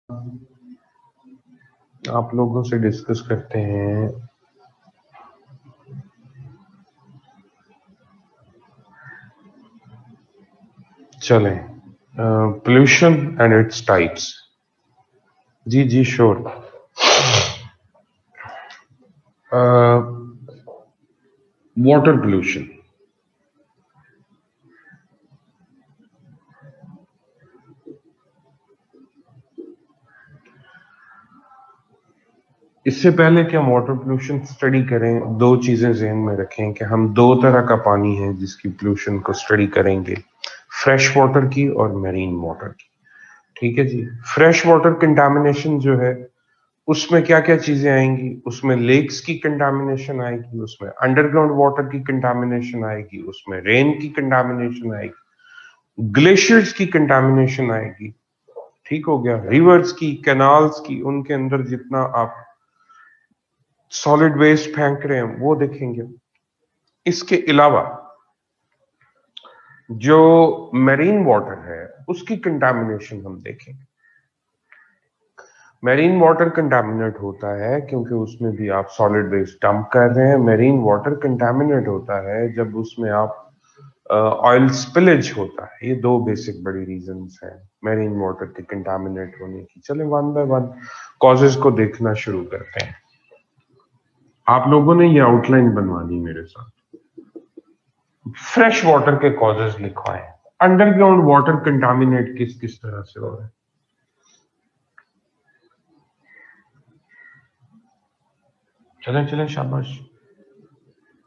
आप लोगों से डिस्कस करते हैं। चलें, पोल्यूशन एंड इट्स टाइप्स। जी जी श्योर। वाटर पोल्यूशन, इससे पहले कि हम वाटर पोल्यूशन स्टडी करें, दो चीजें जहन में रखें कि हम दो तरह का पानी है जिसकी पोल्यूशन को स्टडी करेंगे, फ्रेश वाटर की और मैरीन वाटर की। ठीक है जी। फ्रेश वाटर कंटामिनेशन जो है उसमें क्या क्या चीजें आएंगी, उसमें लेक्स की कंटामिनेशन आएगी, उसमें अंडरग्राउंड वाटर की कंटामिनेशन आएगी, उसमें रेन की कंटामिनेशन आएगी, ग्लेशियर्स की कंटामिनेशन आएगी। ठीक हो गया। रिवर्स की, कैनाल्स की, उनके अंदर जितना आप सॉलिड वेस्ट फेंक रहे हैं वो देखेंगे। इसके अलावा जो मैरीन वाटर है उसकी कंटामिनेशन हम देखेंगे। मैरीन वाटर कंटामिनेट होता है क्योंकि उसमें भी आप सॉलिड वेस्ट डंप कर रहे हैं। मैरीन वाटर कंटामिनेट होता है जब उसमें आप ऑयल स्पिलेज होता है। ये दो बेसिक बड़ी रीजंस हैं मैरीन वाटर के कंटामिनेट होने की। चलें वन बाय वन कॉजेज को देखना शुरू करते हैं। आप लोगों ने ये आउटलाइन बनवानी मेरे साथ। फ्रेश वाटर के कॉजेज लिखवाएं। अंडरग्राउंड वाटर कंटामिनेट किस किस तरह से हो रहा है। चलें चलें शाबाश,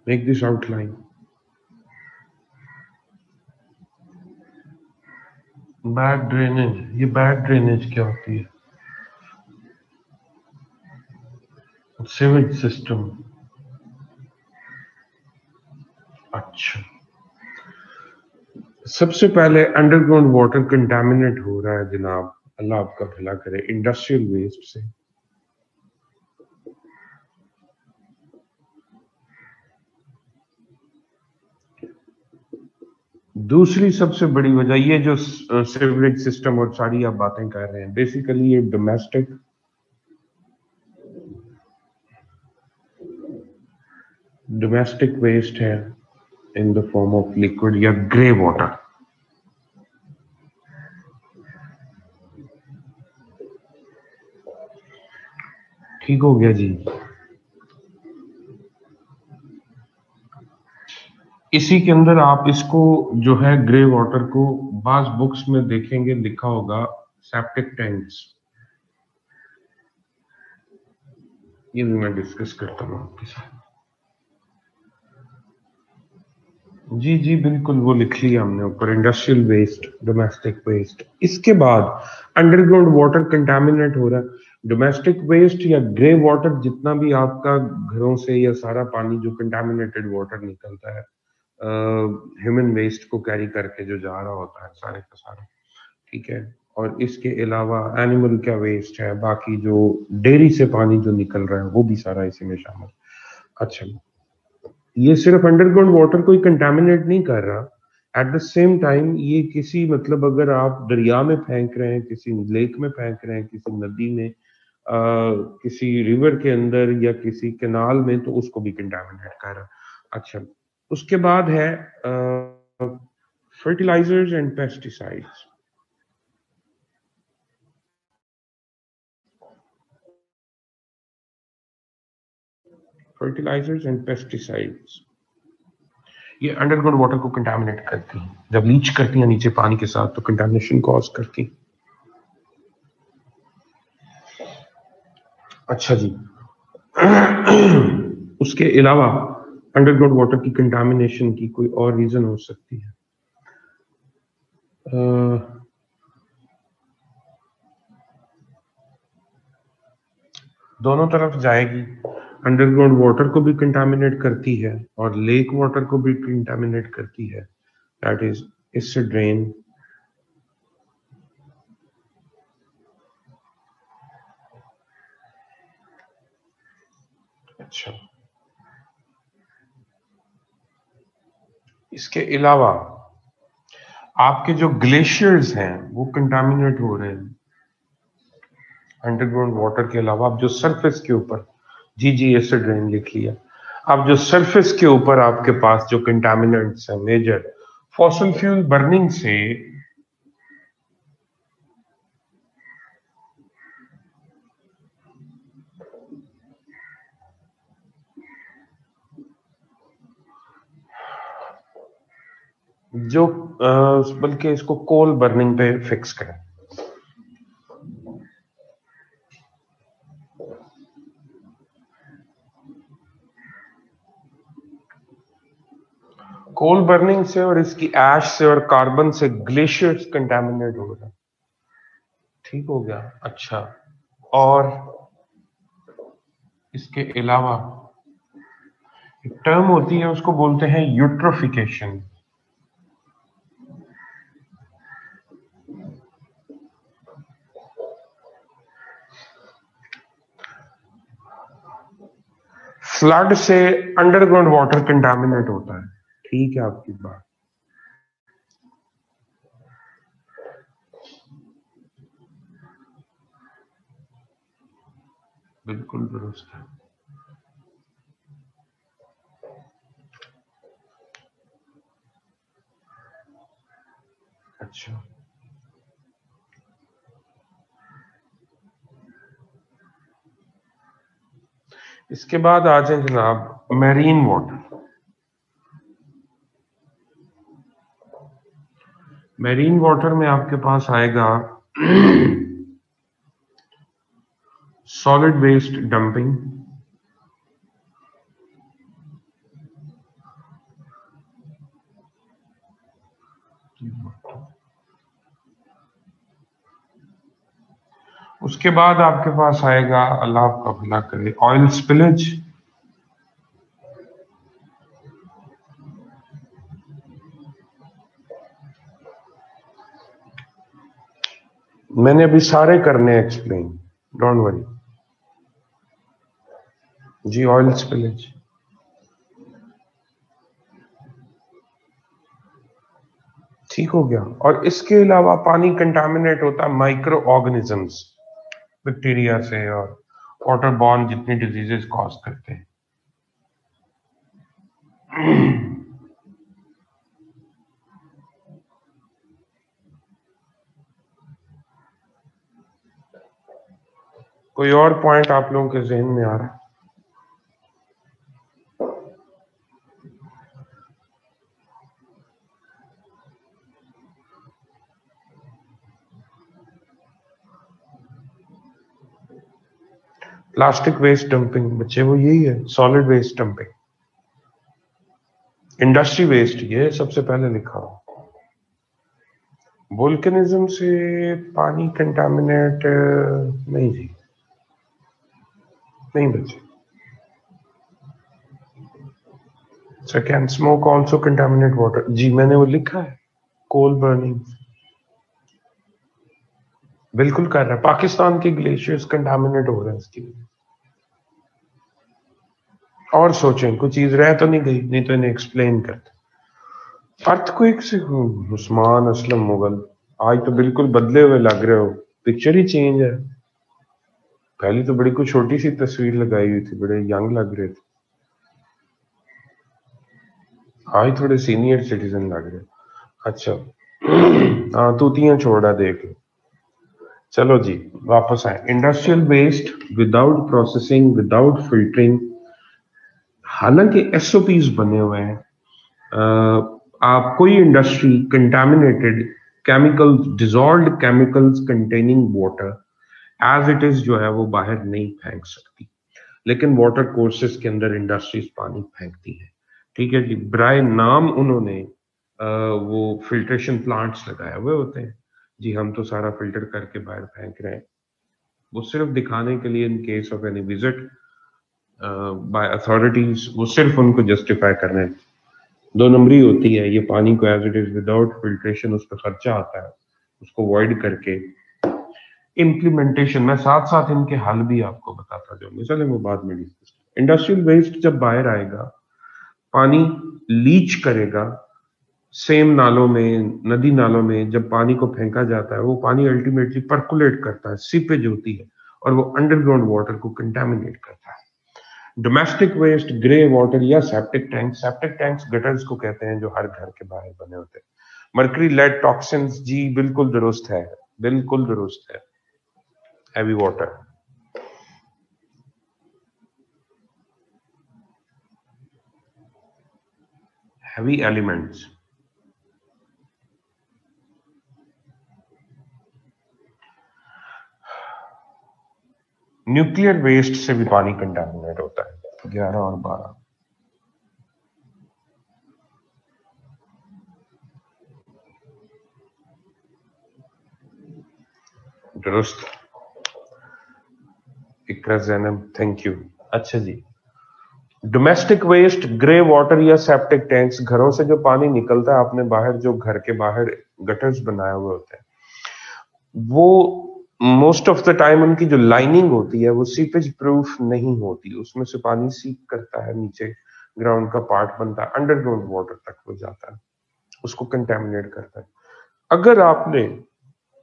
make this outline. Bad drainage, ये बैड ड्रेनेज क्या होती है? Sewage system. अच्छा, सबसे पहले अंडरग्राउंड वाटर कंटामिनेट हो रहा है जनाब, अल्लाह आपका भला करे, इंडस्ट्रियल वेस्ट से। दूसरी सबसे बड़ी वजह ये जो सीवरेज सिस्टम और सारी आप बातें कर रहे हैं, बेसिकली ये डोमेस्टिक वेस्ट है इन द फॉर्म ऑफ लिक्विड या ग्रे वाटर। ठीक हो गया जी। इसी के अंदर आप इसको जो है ग्रे वाटर को बाज बुक्स में देखेंगे लिखा होगा सेप्टिक टैंक्स। ये भी मैं डिस्कस करता हूँ आपके साथ। जी जी बिल्कुल, वो लिख लिया हमने ऊपर, इंडस्ट्रियल वेस्ट, डोमेस्टिक वेस्ट। इसके बाद अंडरग्राउंड वाटर कंटामिनेट हो रहा है। डोमेस्टिक वेस्ट या ग्रे वाटर जितना भी आपका घरों से या सारा पानी जो कंटामिनेटेड वाटर निकलता है ह्यूमन वेस्ट को कैरी करके जो जा रहा होता है सारे का सारा। ठीक है। और इसके अलावा एनिमल का वेस्ट है, बाकी जो डेयरी से पानी जो निकल रहा है वो भी सारा इसी में शामिल। अच्छा, ये सिर्फ अंडरग्राउंड वाटर को ही कंटामिनेट नहीं कर रहा, एट द सेम टाइम ये किसी मतलब अगर आप दरिया में फेंक रहे हैं, किसी लेक में फेंक रहे हैं, किसी नदी में, किसी रिवर के अंदर या किसी कैनाल में, तो उसको भी कंटामिनेट कर रहा। अच्छा, उसके बाद है fertilisers and pesticides. Fertilisers and pesticides ये अंडरग्राउंड वाटर को कंटामिनेट करती हैं। जब लीच करती हैं नीचे पानी के साथ तो कंटामिनेशन कॉज करती हैं। अच्छा जी। उसके अलावा अंडरग्राउंड वाटर की कंटामिनेशन की कोई और रीजन हो सकती है? दोनों तरफ जाएगी। अंडरग्राउंड वाटर को भी कंटामिनेट करती है और लेक वाटर को भी कंटामिनेट करती है। दैट इज, इससे ड्रेन। अच्छा, इसके अलावा आपके जो ग्लेशियर्स हैं वो कंटामिनेट हो रहे हैं। अंडरग्राउंड वाटर के अलावा आप जो सरफेस के ऊपर, जी ऐसे ड्रेन लिख लिया, आप जो सरफेस के ऊपर आपके पास जो कंटामिनेंट्स है मेजर फॉसिल फ्यूल बर्निंग से जो बल्कि इसको कोल बर्निंग पे फिक्स करें। कोल बर्निंग से और इसकी ऐश से और कार्बन से ग्लेशियर्स कंटामिनेट हो रहा है। ठीक हो गया। अच्छा, और इसके अलावा एक टर्म होती है उसको बोलते हैं यूट्रोफिकेशन। फ्लड से अंडरग्राउंड वाटर कंटामिनेट होता है। ठीक है आपकी बात। बिल्कुल दुरुस्त है। अच्छा, इसके बाद आ जाए जनाब मैरीन वाटर। मैरीन वाटर में आपके पास आएगा सॉलिड वेस्ट डंपिंग, उसके बाद आपके पास आएगा, अल्लाह आपका भला करे, ऑयल स्पिलेज, मैंने अभी सारे करने एक्सप्लेन, डोंट वरी जी। ऑयल स्पिलेज, ठीक हो गया। और इसके अलावा पानी कंटामिनेट होता है माइक्रो ऑर्गेनिजम्स, बैक्टीरिया से और वाटर बॉर्न जितनी डिजीजेस कॉज करते हैं। कोई और पॉइंट आप लोगों के जहन में आ रहा है? प्लास्टिक वेस्ट डंपिंग बच्चे वो यही है, solid waste dumping. Industry waste ये सबसे पहले लिखा हो। वोल्केनिज्म से पानी कंटामिनेट नहीं जी, नहीं बच्चे। So can smoke also contaminate water, जी मैंने वो लिखा है। कोल बर्निंग बिल्कुल कर रहा है, पाकिस्तान के ग्लेशियर्स कंटामिनेट हो रहे हैं इसकी वजह। और सोचें कोई चीज रह तो नहीं गई, नहीं तो इन्हें एक्सप्लेन करते। अर्थक्वेक से उस्मान असलम मुगल, आज तो बिल्कुल बदले हुए लग रहे हो, पिक्चर ही चेंज है। पहले तो बड़ी कुछ छोटी सी तस्वीर लगाई हुई थी, बड़े यंग लग रहे थे, आज थोड़े सीनियर सिटीजन लग रहे। अच्छा, हाँ तूतियां छोड़ा देख लो। चलो जी वापस आए। Industrial waste without processing, without filtering, हालांकि एसओपीज बने हुए हैं, आप कोई industry contaminated chemicals, dissolved chemicals containing water as it is जो है वो बाहर नहीं फेंक सकती, लेकिन वाटर कोर्सेस के अंदर इंडस्ट्रीज पानी फेंकती है। ठीक है जी, ब्राय नाम उन्होंने वो फिल्ट्रेशन प्लांट्स लगाए हुए होते हैं जी, हम तो सारा फिल्टर करके बाहर फेंक रहे हैं। वो सिर्फ दिखाने के लिए, in case of any visit bye authorities, वो सिर्फ उनको जस्टिफाई करने, दो नंबरी होती है ये पानी को as it is without filtration उस पर खर्चा आता है, उसको अवॉइड करके इम्प्लीमेंटेशन, मैं साथ साथ इनके हल भी आपको बताता जाऊंगा, चले वो बाद में डिस्कस। इंडस्ट्रियल वेस्ट जब बाहर आएगा, पानी लीच करेगा, सेम नालों में, नदी नालों में जब पानी को फेंका जाता है, वो पानी अल्टीमेटली परकुलेट करता है, सीपेज होती है, और वो अंडरग्राउंड वाटर को कंटेमिनेट करता है। डोमेस्टिक वेस्ट, ग्रे वाटर या सेप्टिक टैंक्स गटर्स को कहते हैं जो हर घर के बाहर बने होते हैं। मर्करी लेड टॉक्सिन्स, जी बिल्कुल दुरुस्त है, बिल्कुल दुरुस्त है। Heavy water, heavy elements, nuclear waste से भी पानी कंटामिनेट होता है। 11 और 12 दुरुस्त। इकरा जैनब, थैंक यू। अच्छा जी, डोमेस्टिक वेस्ट, ग्रे वाटर या सेप्टिक टैंक्स, घरों से जो पानी निकलता है आपने बाहर, जो घर के बाहर गटर्स बनाए हुए होते हैं, वो मोस्ट ऑफ द टाइम उनकी जो लाइनिंग होती है वो सीपेज प्रूफ नहीं होती, उसमें से पानी सीप करता है, नीचे ग्राउंड का पार्ट बनता है, अंडरग्राउंड वाटर तक वो जाता है, उसको कंटेमिनेट करता है। अगर आपने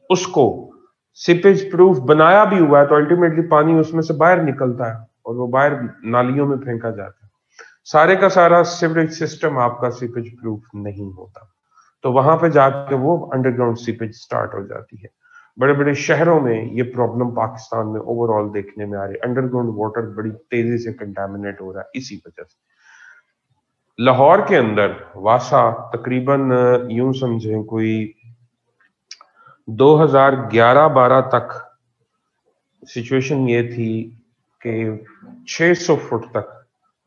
उसको सीपेज प्रूफ बनाया भी हुआ है तो अल्टीमेटली पानी उसमें से बाहर निकलता है और वो बाहर नालियों में फेंका जाता है। सारे का सारा सीवरेज सिस्टम आपका सीपेज प्रूफ नहीं होता, तो वहां पे जाके वो अंडरग्राउंड सीपेज स्टार्ट हो जाती है। बड़े बड़े शहरों में ये प्रॉब्लम पाकिस्तान में ओवरऑल देखने में आ रही है, अंडरग्राउंड वाटर बड़ी तेजी से कंटामिनेट हो रहा है इसी वजह से। लाहौर के अंदर वासा तकरीबन यूं समझें कोई 2011-12 तक सिचुएशन ये थी कि 600 फुट तक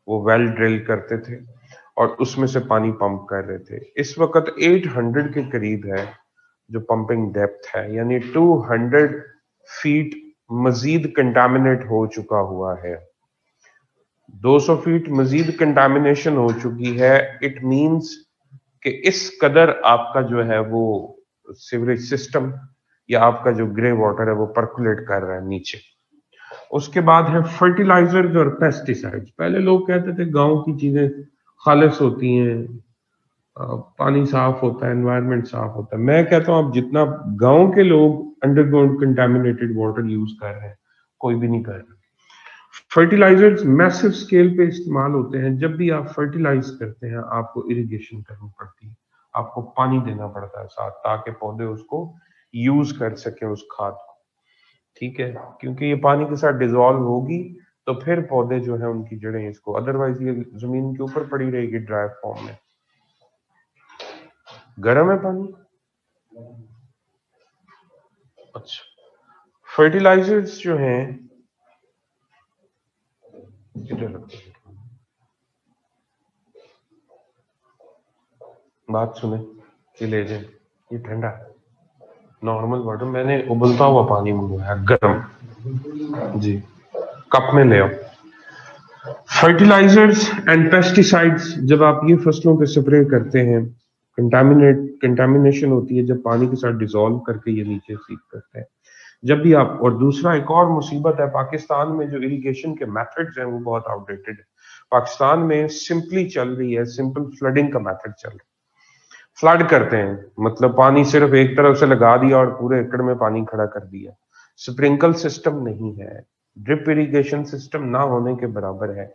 वो वेल ड्रिल करते थे और उसमें से पानी पंप कर रहे थे। इस वक्त 800 के करीब है जो पंपिंग डेप्थ है, यानी 200 फीट मजीद कंटामिनेट हो चुका हुआ है। 200 फीट मजीद कंटामिनेशन हो चुकी है। इट मींस कि इस कदर आपका जो है वो सीवरेज सिस्टम या आपका जो ग्रे वाटर है वो पर्कुलेट कर रहा है नीचे। उसके बाद है फर्टिलाइजर्स और पेस्टिसाइड्स। पहले लोग कहते थे गांव की चीजें खालिस होती हैं, पानी साफ होता है, एनवायरनमेंट साफ होता है। मैं कहता हूं आप जितना गांव के लोग अंडरग्राउंड कंटामिनेटेड वाटर यूज कर रहे हैं, कोई भी नहीं कर रहा। फर्टिलाइजर्स मैसिव स्केल पे इस्तेमाल होते हैं। जब भी आप फर्टिलाइज करते हैं आपको इरिगेशन करनी पड़ती है, आपको पानी देना पड़ता है साथ, ताकि पौधे उसको यूज कर सके उस खाद को, ठीक है, क्योंकि ये पानी के साथ डिजोल्व होगी तो फिर पौधे जो है उनकी जड़ें इसको, अदरवाइज ये जमीन के ऊपर पड़ी रहेगी ड्राई फॉर्म में। गर्म है पानी, अच्छा। फर्टिलाइजर्स जो हैं बात सुने कि ले जाए, ये ठंडा नॉर्मल वाटर, मैंने उबलता हुआ पानी मंगवाया गर्म जी, कप में ले आओ। फर्टिलाइजर्स एंड पेस्टिसाइड्स, जब आप ये फसलों पे स्प्रे करते हैं, कंटामिनेशन होती है जब पानी के साथ डिसॉल्व करके ये नीचे सीप करते हैं। जब भी आप, और दूसरा एक और मुसीबत है पाकिस्तान में, जो इरिगेशन के मेथड्स हैं वो बहुत आउटडेटेड है। पाकिस्तान में सिंपली चल रही है, सिंपल फ्लडिंग का मेथड चल रहा है। फ्लड करते हैं मतलब पानी सिर्फ एक तरफ से लगा दिया और पूरे एकड़ में पानी खड़ा कर दिया। स्प्रिंकल सिस्टम नहीं है, ड्रिप इरिगेशन सिस्टम ना होने के बराबर है।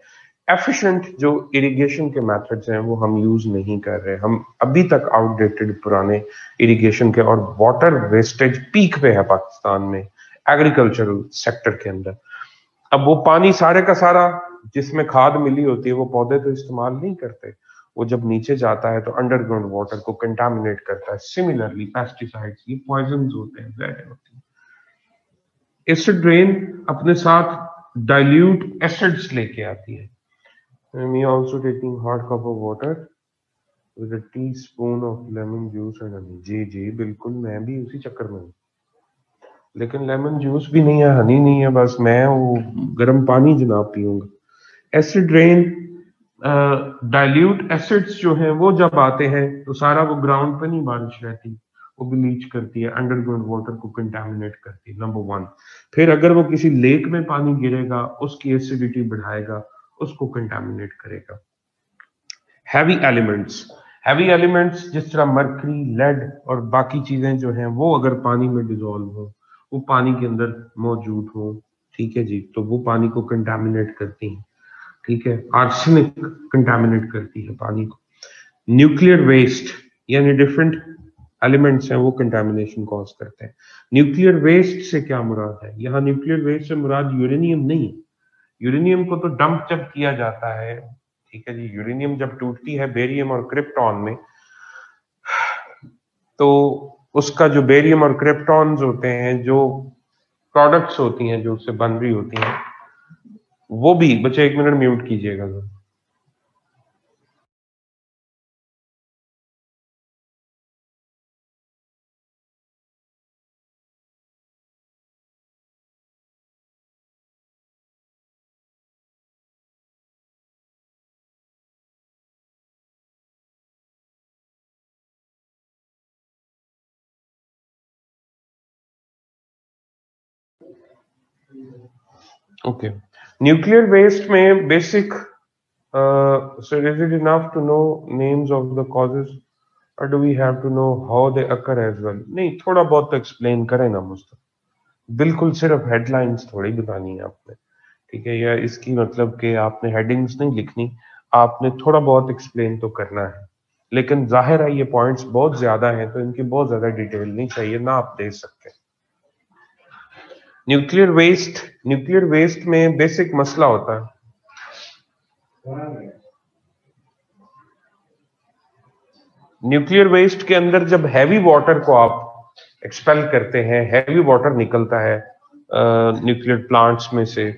एफिशिएंट जो इरिगेशन के मेथड्स हैं वो हम यूज नहीं कर रहे, हम अभी तक आउटडेटेड पुराने इरिगेशन के, और वाटर वेस्टेज पीक पे है पाकिस्तान में एग्रीकल्चरल सेक्टर के अंदर। अब वो पानी सारे का सारा जिसमें खाद मिली होती है वो पौधे तो इस्तेमाल नहीं करते, वो जब नीचे जाता है तो अंडरग्राउंड वाटर को कंटामिनेट करता है। सिमिलरली पेस्टिसाइड्स, ये पॉइजन होते हैं, जहर होती है। एसिड रेन अपने साथ डाइल्यूट एसिड्स लेके आती है। Me also taking hot cup of water with a teaspoon of lemon juice and honey। जी जी बिल्कुल, मैं भी उसी चक्कर में हूँ, लेकिन लेमन जूस भी नहीं है, हनी नहीं है, बस मैं वो गर्म पानी जनाब पीऊंगा। एसिड रेन, डाइल्यूट एसिड्स जो हैं वो जब आते हैं तो सारा वो ग्राउंड पे नहीं बारिश रहती, वो ब्लीच करती है, अंडरग्राउंड वाटर को कंटामिनेट करती है, नंबर वन। फिर अगर वो किसी लेक में पानी गिरेगा उसकी एसिडिटी बढ़ाएगा, उसको कंटामिनेट करेगा। हैवी एलिमेंट्स, हैवी एलिमेंट्स जिस तरह मर्करी, लेड और बाकी चीजें जो हैं वो अगर पानी में डिजोल्व हो, वो पानी के अंदर मौजूद हो, ठीक है जी, तो वो पानी को कंटामिनेट करती हैं। ठीक है, आर्सेनिक कंटामिनेट करती है पानी को। न्यूक्लियर वेस्ट यानी डिफरेंट एलिमेंट्स हैं वो कंटामिनेशन कॉज करते हैं। न्यूक्लियर वेस्ट से क्या मुराद है? यहाँ न्यूक्लियर वेस्ट से मुराद यूरेनियम नहीं है। यूरेनियम को तो डंप जब किया जाता है, ठीक है जी, यूरेनियम जब टूटती है बेरियम और क्रिप्टॉन में, तो उसका जो बेरियम और क्रिप्टॉन्स होते हैं, जो प्रोडक्ट्स होती हैं जो उससे बन रही होती हैं, वो भी, बच्चे 1 मिनट म्यूट कीजिएगा। ओके, न्यूक्लियर वेस्ट में basic, so is it enough to know names of the causes or do we have to know how they occur as well? नहीं, थोड़ा बहुत तो एक्सप्लेन करें ना मुझको। बिल्कुल सिर्फ हेडलाइंस थोड़ी बतानी है आपने, ठीक है, या इसकी मतलब कि आपने हेडिंग्स नहीं लिखनी, आपने थोड़ा बहुत एक्सप्लेन तो करना है। लेकिन जाहिर है ये पॉइंट्स बहुत ज्यादा हैं तो इनकी बहुत ज्यादा डिटेल नहीं चाहिए ना, आप दे सकते हैं। न्यूक्लियर वेस्ट में बेसिक मसला होता है, न्यूक्लियर वेस्ट के अंदर जब हैवी वाटर को आप एक्सपेल करते हैं, हैवी वाटर निकलता है न्यूक्लियर प्लांट्स में से,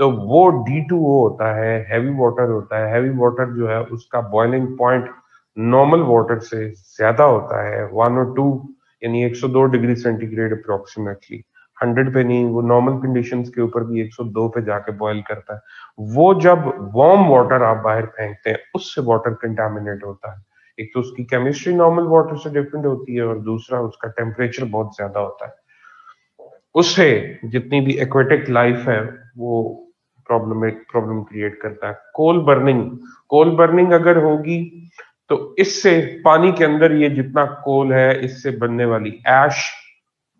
तो वो D2O होता है, हैवी वाटर होता है। हैवी वाटर जो है उसका बॉइलिंग पॉइंट नॉर्मल वाटर से ज्यादा होता है, 1 और 2, यानी 102 डिग्री सेंटीग्रेड अप्रोक्सीमेटली। 100 पे नहीं, वो नॉर्मल कंडीशंस के ऊपर भी 102 पे जाके बॉयल करता है। वो जब वार्म वाटर आप बाहर फेंकते हैं उससे वाटर कंटामिनेट होता है। एक तो उसकी केमिस्ट्री नॉर्मल वाटर से डिफरेंट होती है और दूसरा उसका टेम्परेचर बहुत ज्यादा होता है। उससे जितनी भी एक्वेटिक लाइफ है वो प्रॉब्लम क्रिएट करता है। कोल बर्निंग अगर होगी तो इससे पानी के अंदर ये जितना कोल है इससे बनने वाली ऐश,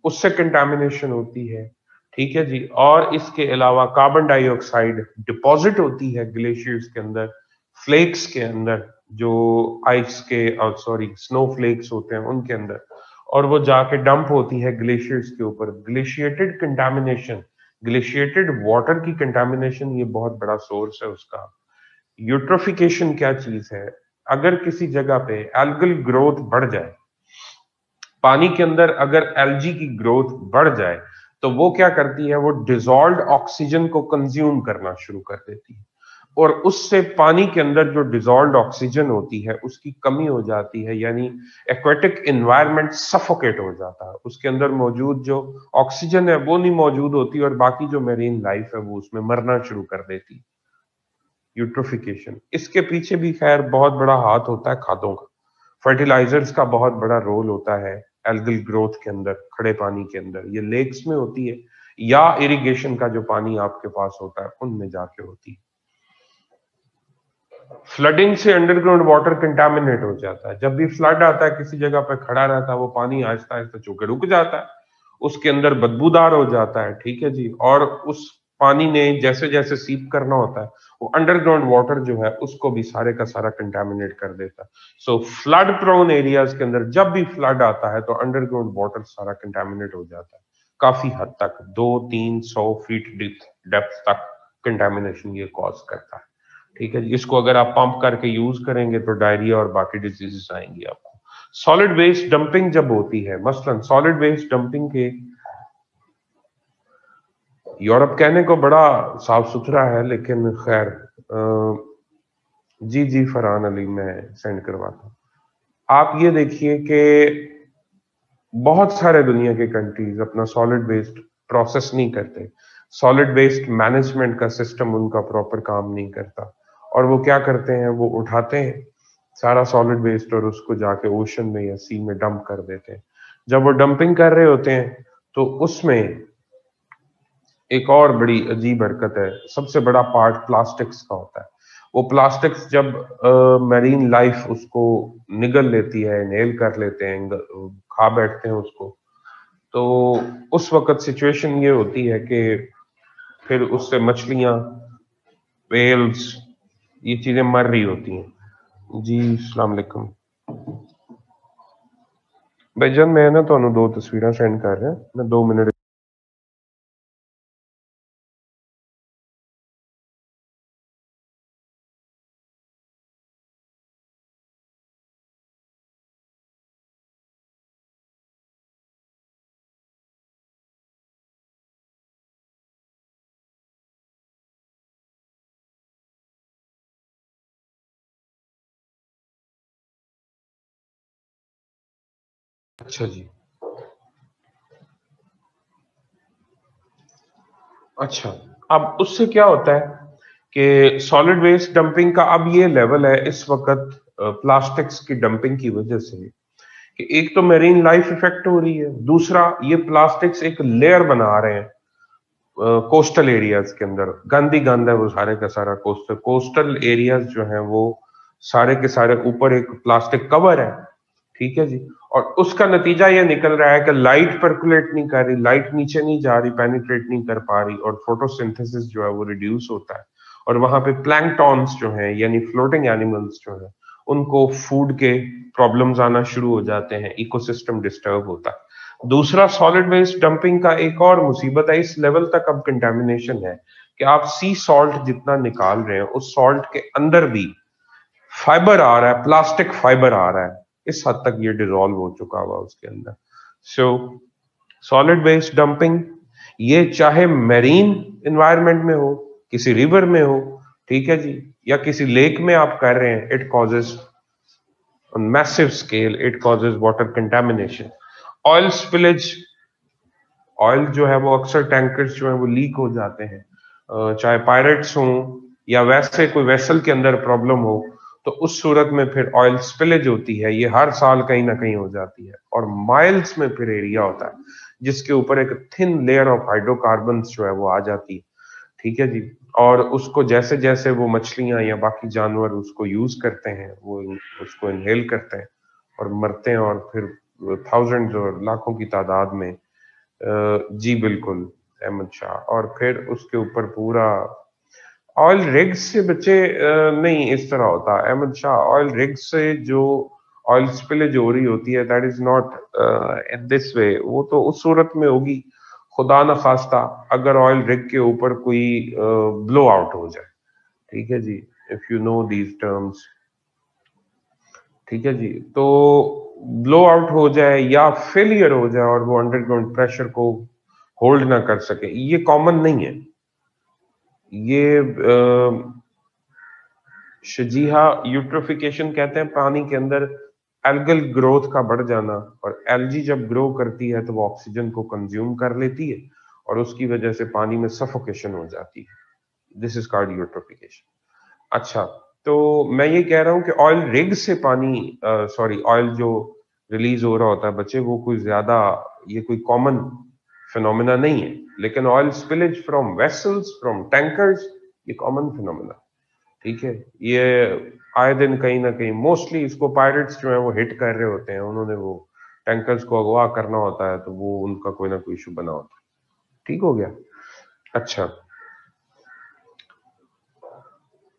उससे कंटामिनेशन होती है। ठीक है जी, और इसके अलावा कार्बन डाइऑक्साइड डिपॉजिट होती है ग्लेशियर्स के अंदर, फ्लेक्स के अंदर, जो आइस के, सॉरी, स्नो फ्लेक्स होते हैं उनके अंदर, और वो जाके डंप होती है ग्लेशियर्स के ऊपर। ग्लेशिएटेड कंटामिनेशन, ग्लेशिएटेड वाटर की कंटामिनेशन, ये बहुत बड़ा सोर्स है उसका। यूट्रोफिकेशन क्या चीज है? अगर किसी जगह पे एल्गल ग्रोथ बढ़ जाए, पानी के अंदर अगर एल्जी की ग्रोथ बढ़ जाए, तो वो क्या करती है, वो डिजॉल्व्ड ऑक्सीजन को कंज्यूम करना शुरू कर देती है, और उससे पानी के अंदर जो डिजॉल्व्ड ऑक्सीजन होती है उसकी कमी हो जाती है, यानी एक्वेटिक एनवायरनमेंट सफोकेट हो जाता है। उसके अंदर मौजूद जो ऑक्सीजन है वो नहीं मौजूद होती और बाकी जो मेरीन लाइफ है वो उसमें मरना शुरू कर देती है। यूट्रोफिकेशन, इसके पीछे भी खैर बहुत बड़ा हाथ होता है खादों का, फर्टिलाइजर्स का बहुत बड़ा रोल होता है एल्गल ग्रोथ के अंदर, खड़े पानी के अंदर। ये लेक्स में होती है या इरिगेशन का जो पानी आपके पास होता है उनमें जाके होती है। फ्लडिंग से अंडरग्राउंड वाटर कंटामिनेट हो जाता है। जब भी फ्लड आता है किसी जगह पे खड़ा रहता है वो पानी आहिस्ता आहिस्ता चूंकि रुक जाता है, उसके अंदर बदबूदार हो जाता है, ठीक है जी, और उस पानी ने जैसे जैसे सीप करना होता है वो अंडरग्राउंड वाटर जो है उसको भी सारे का सारा कंटामिनेट कर देता है। सो फ्लड प्रोन एरियाज के अंदर जब भी फ्लड आता है तो अंडरग्राउंड वाटर सारा कंटामिनेट हो जाता है, काफी हद तक 200-300 फीट डेप्थ तक कंटामिनेशन ये कॉज करता है। ठीक है जी, इसको अगर आप पंप करके यूज करेंगे तो डायरिया और बाकी डिजीजेस आएंगी आपको। सॉलिड वेस्ट डंपिंग जब होती है, मसलन सॉलिड वेस्ट डंपिंग के, यूरोप कहने को बड़ा साफ सुथरा है लेकिन खैर, जी जी फरहान अली, मैं सेंड करवाता हूँ। आप ये देखिए कि बहुत सारे दुनिया के कंट्रीज अपना सॉलिड वेस्ट प्रोसेस नहीं करते, सॉलिड वेस्ट मैनेजमेंट का सिस्टम उनका प्रॉपर काम नहीं करता, और वो क्या करते हैं, वो उठाते हैं सारा सॉलिड वेस्ट और उसको जाके ओशन में या सी में डंप कर देते हैं। जब वो डंपिंग कर रहे होते हैं तो उसमें एक और बड़ी अजीब हरकत है, सबसे बड़ा पार्ट प्लास्टिक्स का होता है। वो प्लास्टिक्स जब मैरीन लाइफ उसको निगल लेती है, इनहेल कर लेते हैं, खा बैठते हैं उसको, तो उस वक्त सिचुएशन ये होती है कि फिर उससे मछलियां, वेल्स, ये चीजें मर रही होती हैं। जी अस्सलाम वालेकुम भाईजान, मैं ना ਤੁਹਾਨੂੰ दो तस्वीरें सेंड कर रहा मैं 2 मिनट। अच्छा जी, अच्छा। अब उससे क्या होता है कि सॉलिड वेस्ट डंपिंग का अब ये लेवल है इस वक्त प्लास्टिक्स की डंपिंग की वजह से कि एक तो मेरीन लाइफ इफेक्ट हो रही है, दूसरा ये प्लास्टिक्स एक लेयर बना रहे हैं कोस्टल एरियाज के अंदर। गंद ही गंद है वो सारे का सारा। कोस्टल कोस्टल एरियाज जो है वो सारे के सारे ऊपर एक प्लास्टिक कवर है, ठीक है जी। और उसका नतीजा ये निकल रहा है कि लाइट परकुलेट नहीं कर रही, लाइट नीचे नहीं जा रही, पेनिट्रेट नहीं कर पा रही, और फोटोसिंथेसिस जो है वो रिड्यूस होता है। और वहां पे प्लैंकटॉन्स जो है यानी फ्लोटिंग एनिमल्स जो है उनको फूड के प्रॉब्लम्स आना शुरू हो जाते हैं, इकोसिस्टम डिस्टर्ब होता है। दूसरा, सॉलिड वेस्ट डंपिंग का एक और मुसीबत है, इस लेवल तक अब कंटेमिनेशन है कि आप सी सॉल्ट जितना निकाल रहे हैं उस सॉल्ट के अंदर भी फाइबर आ रहा है, प्लास्टिक फाइबर आ रहा है। इस हद तक ये डिजोल्व हो चुका हुआ उसके अंदर। सो सॉलिड वेस्ट डंपिंग, ये चाहे मेरीन एनवायरनमेंट में हो, किसी रिवर में हो, ठीक है जी, या किसी लेक में आप कर रहे हैं, it causes on massive scale, it causes water contamination. Oil spillage, oil जो है वो अक्सर टैंकर्स जो है वो लीक हो जाते हैं, चाहे पायरेट्स हों या वैसे कोई वेसल के अंदर प्रॉब्लम हो, तो उस सूरत में फिर ऑयल स्पिलेज होती है। ये हर साल कहीं ना कहीं हो जाती है, और माइल्स में फिर एरिया होता है जिसके ऊपर एक थिन लेयर ऑफ हाइड्रोकार्बन जो है वो आ जाती है, ठीक है जी। और उसको जैसे जैसे वो मछलियां या बाकी जानवर उसको यूज करते हैं, वो उसको इनहेल करते हैं और मरते हैं, और फिर थाउजेंड्स और लाखों की तादाद में जी बिल्कुल अहमद शाह। और फिर उसके ऊपर पूरा ऑयल रिग्स से बचे नहीं, इस तरह होता है अहमद शाह। ऑयल रिग्स से जो ऑयल स्पिलेज हो रही होती है, that is not in this way. वो तो उस सूरत में होगी खुदा न खास्ता अगर ऑयल रिग के ऊपर कोई ब्लो आउट हो जाए, ठीक है जी, if you know these terms, ठीक है जी। तो ब्लो आउट हो जाए या फेलियर हो जाए और वो अंडरग्राउंड प्रेशर को होल्ड ना कर सके, ये कॉमन नहीं है। ये शजीहा यूट्रोफिकेशन कहते हैं, पानी के अंदर एल्गल ग्रोथ का बढ़ जाना। और एल्गी जब ग्रो करती है तो वो ऑक्सीजन को कंज्यूम कर लेती है और उसकी वजह से पानी में सफोकेशन हो जाती है। This is called eutrophication. अच्छा, तो मैं ये कह रहा हूं कि ऑयल रिग से पानी, सॉरी, ऑयल जो रिलीज हो रहा होता है बच्चे, वो कोई ज्यादा, ये कोई कॉमन फिनोमिना नहीं है। लेकिन oil spillage from vessels, from tankers, ये कॉमन फिनोमिना, ठीक है। ये आए दिन कहीं ना कहीं, मोस्टली इसको पायरेट्स जो है वो हिट कर रहे होते हैं, उन्होंने वो टैंकर्स को अगवा करना होता है, तो वो उनका कोई ना कोई इशू बना होता है। ठीक हो गया। अच्छा,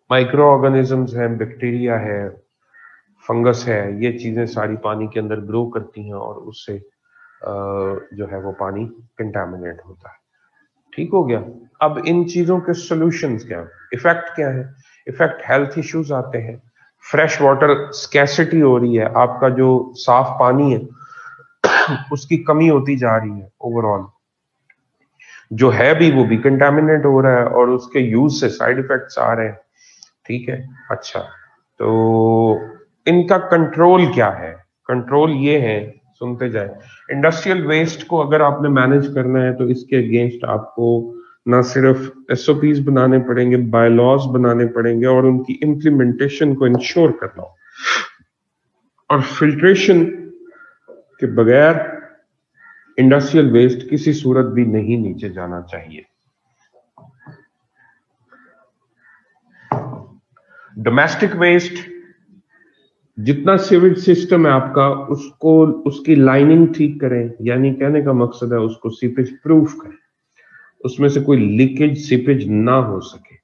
माइक्रो ऑर्गेनिजम्स हैं, बैक्टीरिया है, फंगस है, ये चीजें सारी पानी के अंदर ग्रो करती हैं और उससे जो है वो पानी कंटामिनेट होता है। ठीक हो गया। अब इन चीजों के सॉल्यूशंस क्या है, इफेक्ट क्या है? इफेक्ट हेल्थ इश्यूज आते हैं, फ्रेश वाटर स्कैसिटी हो रही है, आपका जो साफ पानी है उसकी कमी होती जा रही है, ओवरऑल जो है भी वो भी कंटामिनेट हो रहा है और उसके यूज से साइड इफेक्ट्स आ रहे हैं, ठीक है। अच्छा, तो इनका कंट्रोल क्या है? कंट्रोल ये है, सुनते जाए। इंडस्ट्रियल वेस्ट को अगर आपने मैनेज करना है तो इसके अगेंस्ट आपको ना सिर्फ एसओपीज बनाने पड़ेंगे, बायलॉज बनाने पड़ेंगे और उनकी इम्प्लीमेंटेशन को इंश्योर करना हो। और फिल्ट्रेशन के बगैर इंडस्ट्रियल वेस्ट किसी सूरत भी नहीं नीचे जाना चाहिए। डोमेस्टिक वेस्ट, जितना सिविल सिस्टम है आपका, उसको उसकी लाइनिंग ठीक करें, यानी कहने का मकसद है उसको सीपेज प्रूफ करें, उसमें से कोई लीकेज सीपेज ना हो सके।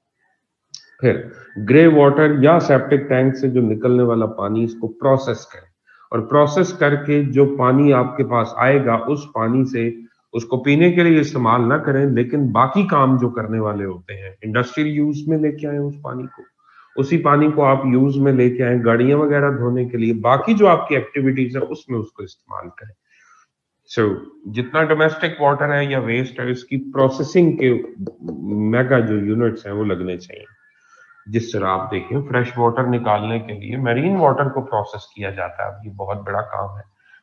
फिर ग्रे वाटर या सेप्टिक टैंक से जो निकलने वाला पानी, इसको प्रोसेस करें, और प्रोसेस करके जो पानी आपके पास आएगा उस पानी से उसको पीने के लिए इस्तेमाल ना करें, लेकिन बाकी काम जो करने वाले होते हैं इंडस्ट्रियल यूज में लेके आए उस पानी को, उसी पानी को आप यूज में लेके आए गाड़ियां वगैरह धोने के लिए, बाकी जो आपकी एक्टिविटीज है उसमें उसको इस्तेमाल करें। सो जितना डोमेस्टिक वाटर है या वेस्ट है, इसकी प्रोसेसिंग के मेगा जो यूनिट्स हैं वो लगने चाहिए। जिस तरह आप देखें, फ्रेश वाटर निकालने के लिए मैरीन वाटर को प्रोसेस किया जाता है, अब ये बहुत बड़ा काम है।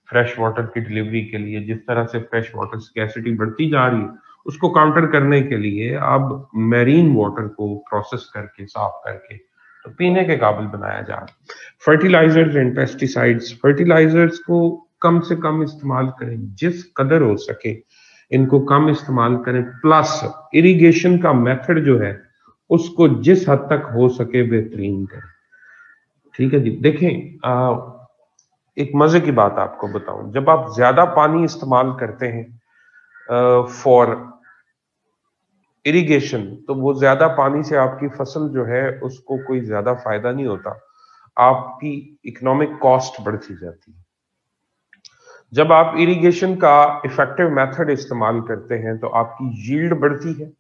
फ्रेश वाटर की डिलीवरी के लिए जिस तरह से फ्रेश वाटर स्कैसिटी बढ़ती जा रही है, उसको काउंटर करने के लिए अब मैरीन वाटर को प्रोसेस करके, साफ करके, तो पीने के काबिल बनाया जा रहा है। फर्टिलाइजर्स एंड पेस्टिसाइड्स, फर्टिलाइजर्स को कम से कम इस्तेमाल करें, जिस कदर हो सके इनको कम इस्तेमाल करें, प्लस इरिगेशन का मेथड जो है उसको जिस हद तक हो सके बेहतरीन करें। ठीक है जी। देखें, एक मजे की बात आपको बताऊं, जब आप ज्यादा पानी इस्तेमाल करते हैं फॉर इरिगेशन, तो वो ज्यादा पानी से आपकी फसल जो है उसको कोई ज्यादा फायदा नहीं होता, आपकी इकोनॉमिक कॉस्ट बढ़ती जाती है। जब आप इरिगेशन का इफेक्टिव मेथड इस्तेमाल करते हैं तो आपकी यील्ड बढ़ती है।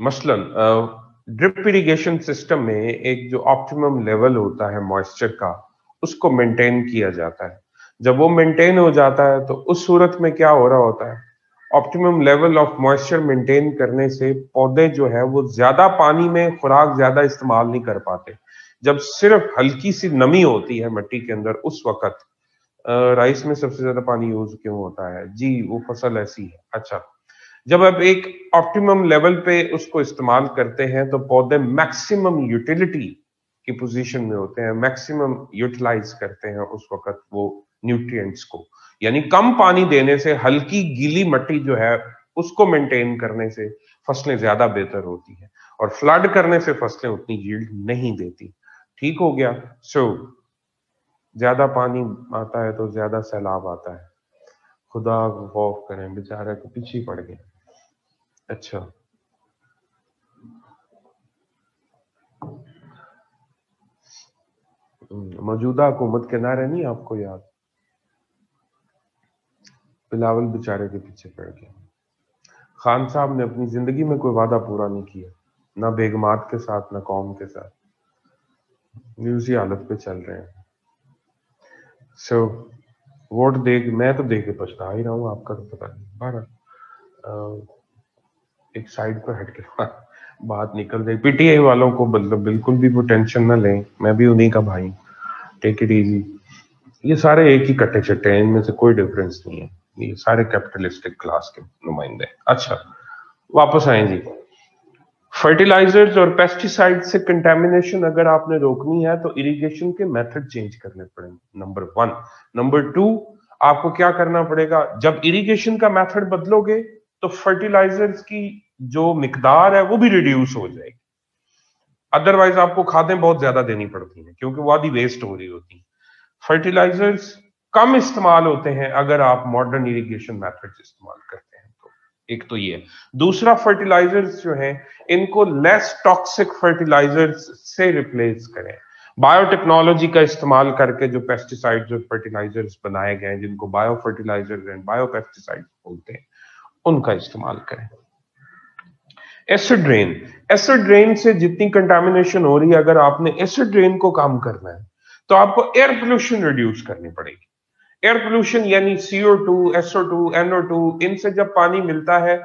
मसलन ड्रिप इरिगेशन सिस्टम में एक जो ऑप्टिमम लेवल होता है मॉइस्चर का, उसको मेंटेन किया जाता है। जब वो मेंटेन हो जाता है तो उस सूरत में क्या हो रहा होता है, optimum level of moisture maintain करने से पौधे जो है वो ज्यादा पानी में खुराक ज्यादा इस्तेमाल नहीं कर पाते। जब सिर्फ हल्की सी नमी होती है मिट्टी के अंदर, उस वक्त राइस में सबसे ज्यादा पानी यूज क्यों होता है जी, वो फसल ऐसी है। अच्छा, जब आप एक ऑप्टिमम लेवल पे उसको इस्तेमाल करते हैं तो पौधे मैक्सिमम यूटिलिटी की पोजीशन में होते हैं, मैक्सिमम यूटिलाइज करते हैं उस वक्त वो न्यूट्रिएंट्स को। यानी कम पानी देने से, हल्की गीली मिट्टी जो है उसको मेंटेन करने से फसलें ज्यादा बेहतर होती है, और फ्लड करने से फसलें उतनी यील्ड नहीं देती। ठीक हो गया। सो ज्यादा पानी आता है तो ज्यादा सैलाब आता है, खुदा खौफ करें, बेचारा तो पीछे पड़ गए। अच्छा, मौजूदा हुकूमत के नारे नहीं आपको याद, बिलावल बेचारे के पीछे पड़ गए। खान साहब ने अपनी जिंदगी में कोई वादा पूरा नहीं किया, ना बेगमात के साथ ना कौम के साथ, उसी हालत पे चल रहे हैं। सो वोट दे, मैं तो दे के पछता ही रहा हूँ, आपका तो पता नहीं। बहरहाल एक साइड पर हट के बात निकल गई। पीटीआई वालों को मतलब बिल्कुल भी वो टेंशन ना लें, मैं भी उन्हीं का भाई, टेक इट इजी। ये सारे एक ही कट्टे चट्टे हैं, इनमें से कोई डिफरेंस नहीं है, ये सारे कैपिटलिस्टिक क्लास के नुमाइंदे। अच्छा, वापस आए जी। फर्टिलाइजर्स और पेस्टिसाइड से कंटेमिनेशन अगर आपने रोकनी है तो इरिगेशन के मेथड चेंज करने पड़ेंगे, नंबर 1। नंबर 2, आपको क्या करना पड़ेगा, जब इरिगेशन का मेथड बदलोगे तो फर्टिलाइजर्स की जो मिकदार है वो भी रिड्यूस हो जाएगी। अदरवाइज आपको खादें बहुत ज्यादा देनी पड़ती हैं क्योंकि वो आधी वेस्ट हो रही होती है। फर्टिलाइजर्स कम इस्तेमाल होते हैं अगर आप मॉडर्न इरिगेशन मेथड्स इस्तेमाल करते हैं तो। एक तो ये। दूसरा, फर्टिलाइजर्स जो हैं इनको लेस टॉक्सिक फर्टिलाइजर्स से रिप्लेस करें। बायोटेक्नोलॉजी का इस्तेमाल करके जो पेस्टिसाइड्स और फर्टिलाइजर्स बनाए गए हैं, जिनको bio fertilisers and bio pesticides बोलते हैं, उनका इस्तेमाल करें। एसिड रेन, एसिड रेन से जितनी कंटामिनेशन हो रही है, अगर आपने एसिड रेन को कम करना है तो आपको एयर पोल्यूशन रिड्यूस करनी पड़ेगी। एयर पोल्यूशन यानी CO2, SO2, NO2, इनसे जब पानी मिलता है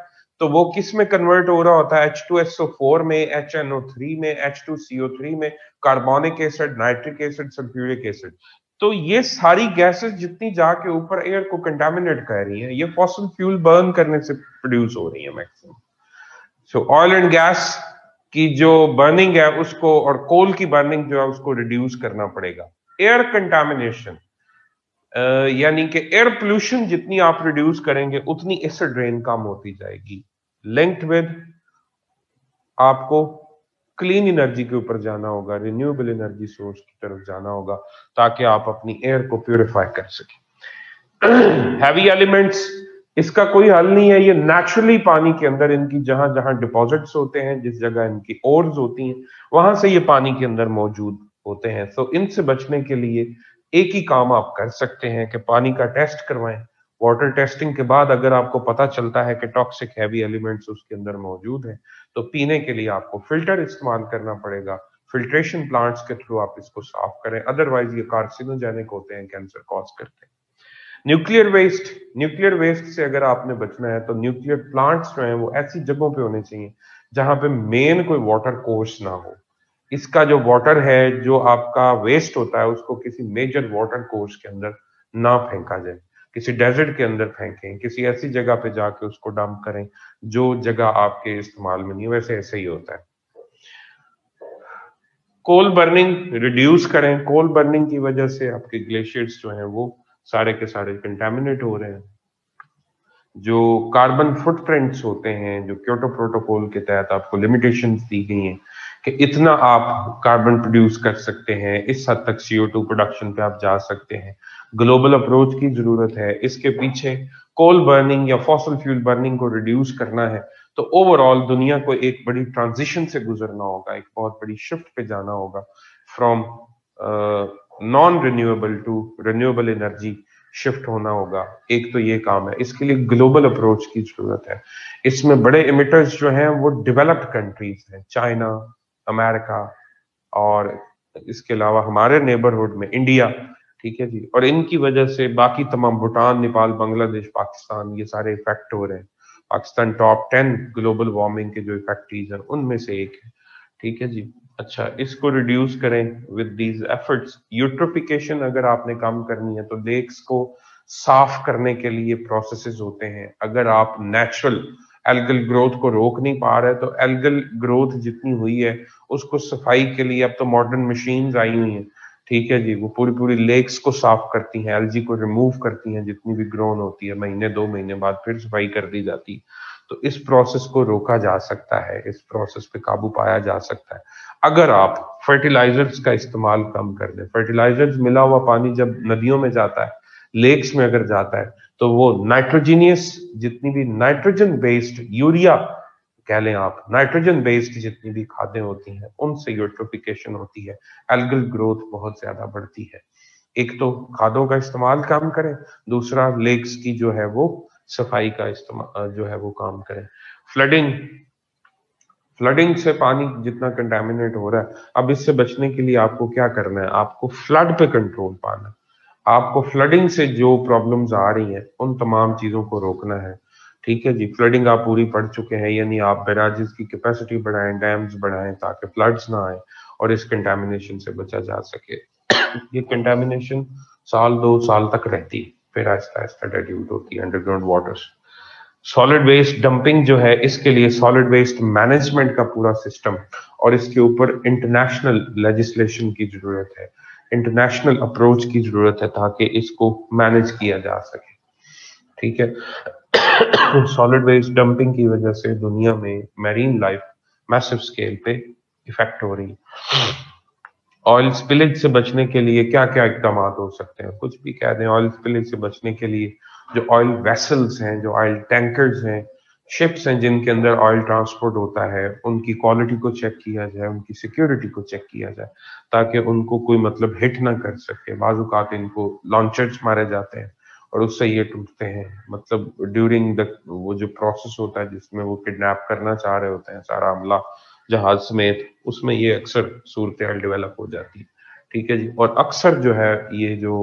तो वो किस में कन्वर्ट हो रहा होता है, H2SO4 में, HNO3 में, H2CO3 में, carbonic acid, nitric acid, sulphuric acid. तो ये सारी गैसेस जितनी जाके ऊपर एयर को कंटामिनेट कर रही हैं, ये फॉसिल फ्यूल बर्न करने से प्रोड्यूस हो रही है maximum. So oil and gas की जो बर्निंग है उसको, और कोल की बर्निंग जो है उसको रिड्यूस करना पड़ेगा। एयर कंटामिनेशन यानी कि एयर पोल्यूशन जितनी आप रिड्यूस करेंगे उतनी एसिड रेन कम होती जाएगी। लिंक्ड विद आपको क्लीन एनर्जी के ऊपर जाना होगा, रिन्यूएबल एनर्जी सोर्स की तरफ जाना होगा, ताकि आप अपनी एयर को प्यूरिफाई कर सकें। हैवी एलिमेंट्स इसका कोई हल नहीं है, ये नेचुरली पानी के अंदर इनकी जहां जहां डिपॉजिट्स होते हैं, जिस जगह इनकी ओर्स होती हैं, वहां से ये पानी के अंदर मौजूद होते हैं। तो इनसे बचने के लिए एक ही काम आप कर सकते हैं कि पानी का टेस्ट करवाएं। वाटर टेस्टिंग के बाद अगर आपको पता चलता है कि टॉक्सिक हैवी एलिमेंट्स उसके अंदर मौजूद हैं, तो पीने के लिए आपको फिल्टर इस्तेमाल करना पड़ेगा। फिल्ट्रेशन प्लांट्स के थ्रू आप इसको साफ करें, अदरवाइज ये कार्सिनोजेनिक होते हैं, कैंसर कॉज करते हैं। न्यूक्लियर वेस्ट से अगर आपने बचना है तो न्यूक्लियर प्लांट्स जो हैं वो ऐसी जगहों पे होने चाहिए जहां पे मेन कोई वाटर कोर्स ना हो। इसका जो वाटर है, जो आपका वेस्ट होता है, उसको किसी मेजर वाटर कोर्स के अंदर ना फेंका जाए, किसी डेजर्ट के अंदर फेंकें, किसी ऐसी जगह पे जाके उसको डंप करें जो जगह आपके इस्तेमाल में नहीं है। वैसे ऐसे ही होता है। कोल बर्निंग रिड्यूस करें। कोल बर्निंग की वजह से आपके ग्लेशियर्स जो हैं वो सारे के सारे कंटेमिनेट हो रहे हैं। जो कार्बन फुटप्रिंट्स होते हैं, जो क्योटो प्रोटोकॉल के तहत आपको लिमिटेशंस दी गई हैं कि इतना आप कार्बन प्रोड्यूस कर सकते हैं, इस हद तक CO2 प्रोडक्शन पे आप जा सकते हैं, ग्लोबल अप्रोच की जरूरत है। इसके पीछे कोल बर्निंग या फॉसल फ्यूल बर्निंग को रिड्यूस करना है। तो ओवरऑल दुनिया को एक बड़ी ट्रांजिशन से गुजरना होगा, एक बहुत बड़ी शिफ्ट पे जाना होगा, from non renewable to renewable energy shift होना होगा। एक तो ये काम है, इसके लिए ग्लोबल अप्रोच की जरूरत है। इसमें बड़े इमिटर्स जो हैं वो डेवलप्ड कंट्रीज हैं, चाइना, अमेरिका, और इसके अलावा हमारे नेबरहुड में इंडिया। ठीक है जी। और इनकी वजह से बाकी तमाम भूटान, नेपाल, बांग्लादेश, पाकिस्तान, ये सारे इफेक्ट हो रहे हैं। पाकिस्तान टॉप 10 ग्लोबल वार्मिंग के जो इफेक्टीज हैं उनमें से एक है। ठीक है जी। अच्छा, इसको रिड्यूस करें विद दीज एफर्ट्स। यूट्रोफिकेशन अगर आपने कम करनी है तो लेक्स को साफ करने के लिए प्रोसेसेस होते हैं। अगर आप नेचुरल एल्गल ग्रोथ को रोक नहीं पा रहे तो एल्गल ग्रोथ जितनी हुई है उसको सफाई के लिए अब तो मॉडर्न मशीन्स आई हुई हैं। ठीक है जी। वो पूरी पूरी लेक्स को साफ करती हैं, एलजी को रिमूव करती हैं, जितनी भी ग्रोन होती है महीने 2 महीने बाद फिर सफाई कर दी जाती है। तो इस प्रोसेस को रोका जा सकता है, इस प्रोसेस पे काबू पाया जा सकता है अगर आप फर्टिलाइजर्स का इस्तेमाल कम कर दें। फर्टिलाइजर्स मिला हुआ पानी जब नदियों में जाता है, लेक्स में अगर जाता है, तो वो नाइट्रोजीनियस, जितनी भी नाइट्रोजन बेस्ड, यूरिया कह लें आप, नाइट्रोजन बेस्ड जितनी भी खादें होती हैं उनसे यूट्रोफिकेशन होती है, एल्गल ग्रोथ बहुत ज्यादा बढ़ती है। एक तो खादों का इस्तेमाल कम करें, दूसरा लेक्स की जो है वो सफाई का इस्तेमाल जो है वो काम करें। फ्लडिंग फ्लडिंग से पानी जितना कंटेमिनेट हो रहा है, अब इससे बचने के लिए आपको क्या करना है? आपको फ्लड पे कंट्रोल पाना है। आपको फ्लडिंग से जो प्रॉब्लम्स आ रही हैं उन तमाम चीजों को रोकना है। ठीक है जी। फ्लडिंग आप पूरी पढ़ चुके हैं, यानी आप बैराजेस की कैपेसिटी बढ़ाएं, डैम्स बढ़ाएं, ताकि फ्लड्स ना आए और इस कंटेमिनेशन से बचा जा सके। ये कंटेमिनेशन 1-2 साल तक रहती है, फिर आहिस्ता आहिस्ता डाइल्यूट होती है underground waters. Solid waste dumping जो है, इसके लिए सॉलिड वेस्ट मैनेजमेंट का पूरा सिस्टम और इसके ऊपर इंटरनेशनल लेजिस्लेशन की जरूरत है, इंटरनेशनल अप्रोच की जरूरत है, ताकि इसको मैनेज किया जा सके। ठीक है। सॉलिड वेस्ट डंपिंग की वजह से दुनिया में मैरीन लाइफ मैसिव स्केल पे इफेक्ट हो रही है। ऑयल स्पिलेज से बचने के लिए क्या क्या इकदाम हो सकते हैं? कुछ भी कह दें, ऑयल स्पिलेज से बचने के लिए जो ऑयल वेसल्स हैं, जो ऑयल टैंकर्स हैं, शिप्स हैं जिनके अंदर ऑयल ट्रांसपोर्ट होता है, उनकी क्वालिटी को चेक किया जाए, उनकी सिक्योरिटी को चेक किया जाए, ताकि उनको कोई मतलब हिट ना कर सके। बाजूकात इनको लॉन्चर्स मारे जाते हैं और उससे ये टूटते हैं, मतलब ड्यूरिंग द वो जो प्रोसेस होता है जिसमें वो किडनैप करना चाह रहे होते हैं सारा अमला जहाज समेत, उसमें ये अक्सर सूरत हाल डेवलप हो जाती है। ठीक है जी। और अक्सर जो है ये जो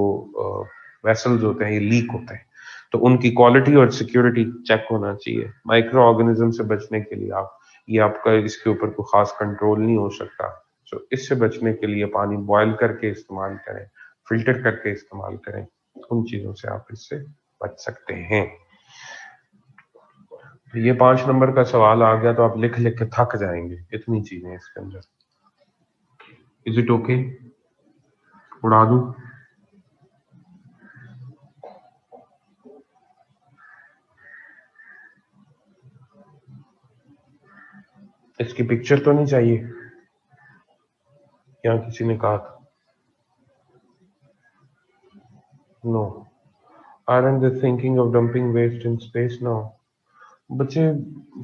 वेसल्स होते हैं ये लीक होते हैं, तो उनकी क्वालिटी और सिक्योरिटी चेक होना चाहिए। माइक्रो ऑर्गेनिज्म से बचने के लिए आप ये आपका इसके ऊपर कोई खास कंट्रोल नहीं हो सकता। तो इससे बचने के लिए पानी बॉयल करके इस्तेमाल करें, फिल्टर करके इस्तेमाल करें, उन चीजों से आप इससे बच सकते हैं। तो ये 5 नंबर का सवाल आ गया तो आप लिख लिख के थक जाएंगे, इतनी चीजें इसके अंदर। Is it okay? उड़ा दूं? इसकी पिक्चर तो नहीं चाहिए? या किसी ने कहा था? No. Aren't they thinking of dumping waste in space now? बच्चे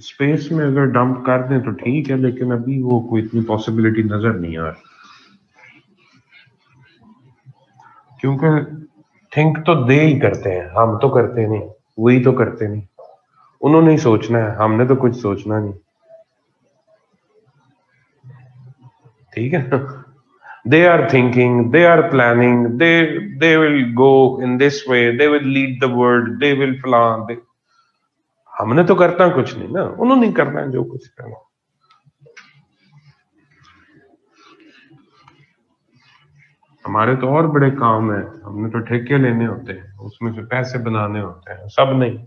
स्पेस में अगर डंप कर दें तो ठीक है, लेकिन अभी वो कोई इतनी पॉसिबिलिटी नजर नहीं आ रही, क्योंकि थिंक तो दे ही करते हैं, हम तो करते नहीं, वही तो करते नहीं। उन्होंने ही सोचना है, हमने तो कुछ सोचना नहीं, ठीक है ना? They are thinking, they are planning, they will go in this way, they will lead the world, they will plan, हमने तो करना कुछ नहीं ना, उन्होंने करना है जो कुछ करना। हमारे तो और बड़े काम है, हमने तो ठेके लेने होते हैं, उसमें से पैसे बनाने होते हैं, सब नहीं।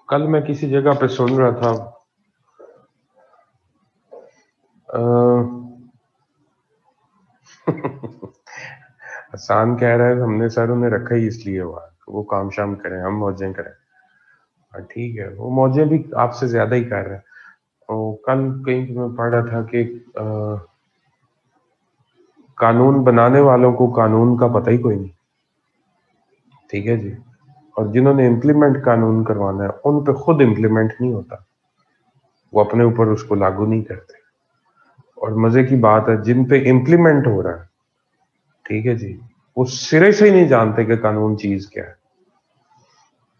कल मैं किसी जगह पे सुन रहा था, आसान कह रहा है, हमने सर उन्हें रखा ही इसलिए हुआ वो काम शाम करें, हम मौजें करें। ठीक है, वो मौजें भी आपसे ज्यादा ही कर रहे हैं। और कल कहीं पे मैं पढ़ रहा था कि कानून बनाने वालों को कानून का पता ही कोई नहीं, ठीक है जी, और जिन्होंने इम्प्लीमेंट कानून करवाना है उन पे खुद इम्प्लीमेंट नहीं होता, वो अपने ऊपर उसको लागू नहीं करते। और मजे की बात है, जिन पे इम्प्लीमेंट हो रहा है, ठीक है जी, वो सिरे से ही नहीं जानते कि कानून चीज क्या है,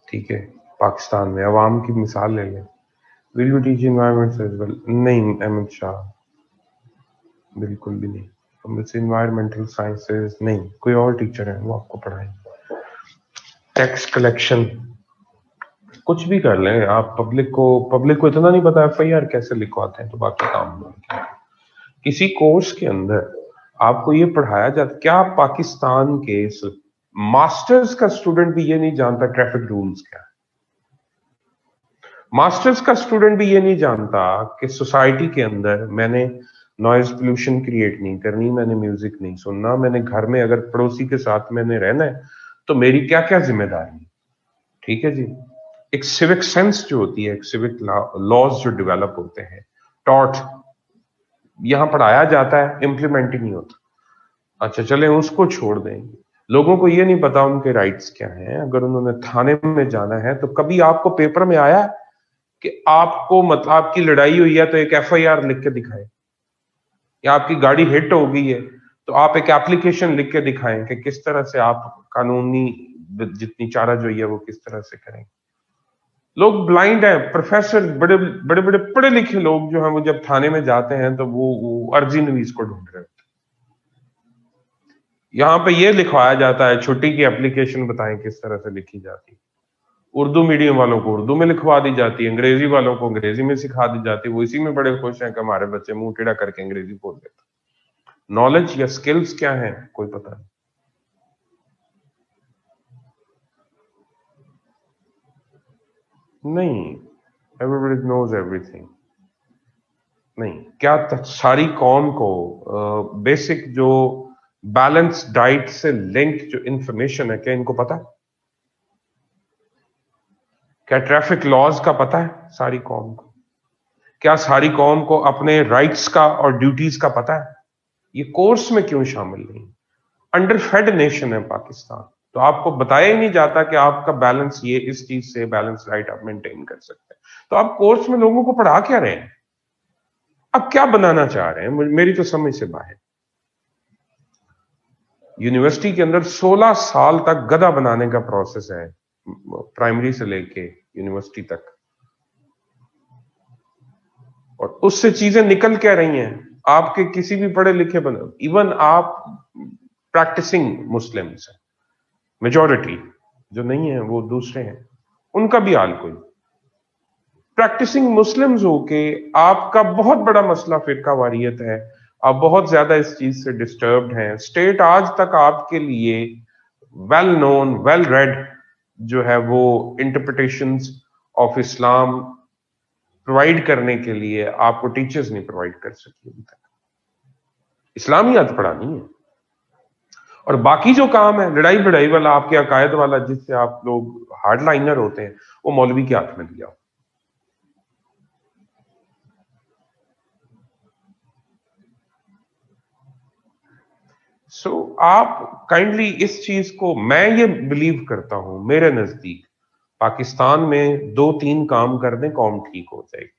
ठीक है। पाकिस्तान में अवाम की मिसाल ले लें, will you teach environment as well? नहीं, अहमद शाह बिल्कुल भी नहीं। इन्वायरमेंटल साइंसेज नहीं, कोई और टीचर है वो आपको पढ़ाएंगे। टैक्स कलेक्शन कुछ भी कर लें आप, पब्लिक को इतना नहीं पता एफआईआर कैसे लिखवाते हैं, तो बाकी काम किसी कोर्स के अंदर आपको ये पढ़ाया जाता, क्या पाकिस्तान के मास्टर्स का स्टूडेंट भी ये नहीं जानता ट्रैफिक रूल्स क्या है? मास्टर्स का स्टूडेंट भी ये नहीं जानता कि सोसाइटी के अंदर मैंने नॉइज पोल्यूशन क्रिएट नहीं करनी, मैंने म्यूजिक नहीं सुनना, मैंने घर में अगर पड़ोसी के साथ मैंने रहना है तो मेरी क्या क्या जिम्मेदारी है, ठीक है जी। एक सिविक सेंस जो होती है, एक सिविक लॉज जो डेवलप होते हैं, टॉट यहां पढ़ाया जाता है, इम्प्लीमेंट ही नहीं होता। अच्छा चले उसको छोड़ देंगे, लोगों को ये नहीं पता उनके राइट्स क्या हैं। अगर उन्होंने थाने में जाना है तो कभी आपको पेपर में आया कि आपको मतलब आपकी लड़ाई हुई है तो एक एफआईआर लिख के दिखाए, या आपकी गाड़ी हिट हो गई है तो आप एक एप्लीकेशन लिख के दिखाएं कि किस तरह से आप कानूनी जितनी चारा जो है वो किस तरह से करेंगे। लोग ब्लाइंड है, प्रोफेसर बड़े बड़े बड़े पढ़े लिखे लोग जो हैं वो जब थाने में जाते हैं तो वो अर्जी नवीस को ढूंढ रहे होते हैं। यहाँ पे ये लिखवाया जाता है छुट्टी की एप्लीकेशन बताएं किस तरह से लिखी जाती है। उर्दू मीडियम वालों को उर्दू में लिखवा दी जाती है, अंग्रेजी वालों को अंग्रेजी में सिखा दी जाती है। वो इसी में बड़े खुश हैं कि हमारे बच्चे मुंह टेढ़ा करके अंग्रेजी बोल देते। नॉलेज या स्किल्स क्या है कोई पता नहीं। एवरीबडी नोज एवरीथिंग नहीं। क्या सारी कौम को बेसिक जो बैलेंस डाइट से लिंक जो इंफॉर्मेशन है, क्या इनको पता है? क्या ट्रैफिक लॉज का पता है सारी कौम को? क्या सारी कौम को अपने राइट्स का और ड्यूटीज का पता है? ये कोर्स में क्यों शामिल नहीं? अंडरफेड नेशन है पाकिस्तान, तो आपको बताया ही नहीं जाता कि आपका बैलेंस ये इस चीज से बैलेंस डाइट आप मेंटेन कर सकते हैं। तो आप कोर्स में लोगों को पढ़ा क्या रहे हैं? अब क्या बनाना चाह रहे हैं, मेरी तो समझ से बाहर। यूनिवर्सिटी के अंदर 16 साल तक गधा बनाने का प्रोसेस है, प्राइमरी से लेके यूनिवर्सिटी तक, और उससे चीजें निकल क्या रही हैं? आपके किसी भी पढ़े लिखे बने, इवन आप प्रैक्टिसिंग मुस्लिम्स हैं, मेजॉरिटी जो नहीं है वो दूसरे हैं, उनका भी हाल कोई। प्रैक्टिसिंग मुस्लिम्स हो के आपका बहुत बड़ा मसला फिरका वारियत है, आप बहुत ज्यादा इस चीज से डिस्टर्ब्ड हैं। स्टेट आज तक आपके लिए वेल नोन वेल रेड जो है वो इंटरप्रिटेशंस ऑफ इस्लाम प्रोवाइड करने के लिए आपको टीचर्स नहीं प्रोवाइड कर सकी अभी तक। इस्लामियात पढ़ानी है, और बाकी जो काम है लड़ाई भिड़ाई वाला, आपके अकायद वाला, जिससे आप लोग हार्ड लाइनर होते हैं, वो मौलवी के हाथ में दिया। सो आप काइंडली इस चीज को, मैं ये बिलीव करता हूं, मेरे नजदीक पाकिस्तान में दो तीन काम कर दें कौम ठीक हो जाएगी।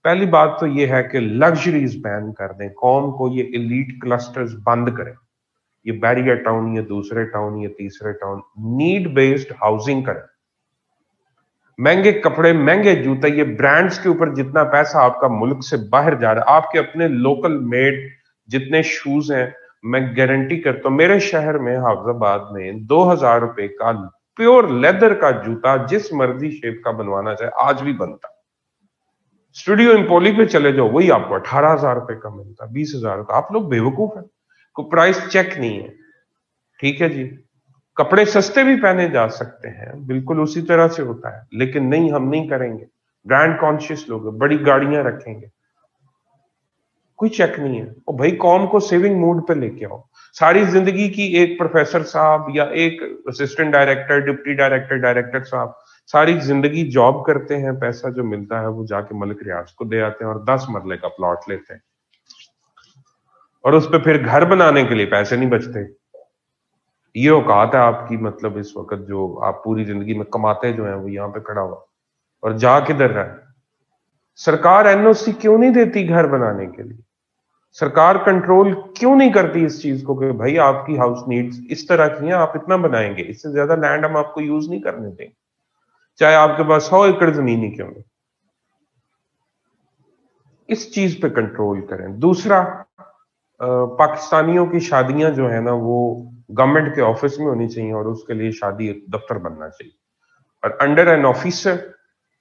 पहली बात तो ये है कि लग्जरीज बैन कर दें, कौम को ये एलीट क्लस्टर्स बंद करें, ये बैरियर टाउन, ये दूसरे टाउन, ये तीसरे टाउन, नीड बेस्ड हाउसिंग करें। महंगे कपड़े, महंगे जूते, ये ब्रांड्स के ऊपर जितना पैसा आपका मुल्क से बाहर जा रहा है, आपके अपने लोकल मेड जितने शूज हैं, मैं गारंटी करता हूं मेरे शहर में हाफिजाबाद में 2000 रुपए का प्योर लेदर का जूता जिस मर्जी शेप का बनवाना चाहे आज भी बनता। स्टूडियो इम्पोली पे चले जाओ, वही आपको 18,000 रुपए का मिलता, 20,000 का। आप लोग बेवकूफ हैं, कोई प्राइस चेक नहीं है। ठीक है जी, कपड़े सस्ते भी पहने जा सकते हैं, बिल्कुल उसी तरह से होता है, लेकिन नहीं, हम नहीं करेंगे। ब्रांड कॉन्शियस लोग, बड़ी गाड़ियां रखेंगे, कोई चेक नहीं है। और भाई कौम को सेविंग मूड पे लेके आओ। सारी जिंदगी की एक प्रोफेसर साहब या एक assistant director, deputy director, director साहब सारी जिंदगी जॉब करते हैं, पैसा जो मिलता है वो जाके मलिक रियाज को दे आते हैं और 10 मरले का प्लॉट लेते हैं, और उस पर फिर घर बनाने के लिए पैसे नहीं बचते। ये औकात है आपकी, मतलब इस वक्त जो आप पूरी जिंदगी में कमाते जो है वो यहाँ पे खड़ा हुआ, और जा किधर रहा है। सरकार एनओसी क्यों नहीं देती घर बनाने के लिए? सरकार कंट्रोल क्यों नहीं करती इस चीज को कि भाई आपकी हाउस नीड्स इस तरह की हैं, आप इतना बनाएंगे, इससे ज्यादा लैंड हम आपको यूज नहीं करने देंगे, चाहे आपके पास 100 एकड़ जमीन ही क्यों नहीं। इस चीज पे कंट्रोल करें। दूसरा, पाकिस्तानियों की शादियां जो है ना वो गवर्नमेंट के ऑफिस में होनी चाहिए, और उसके लिए शादी एक दफ्तर बनना चाहिए, और अंडर एन ऑफिसर,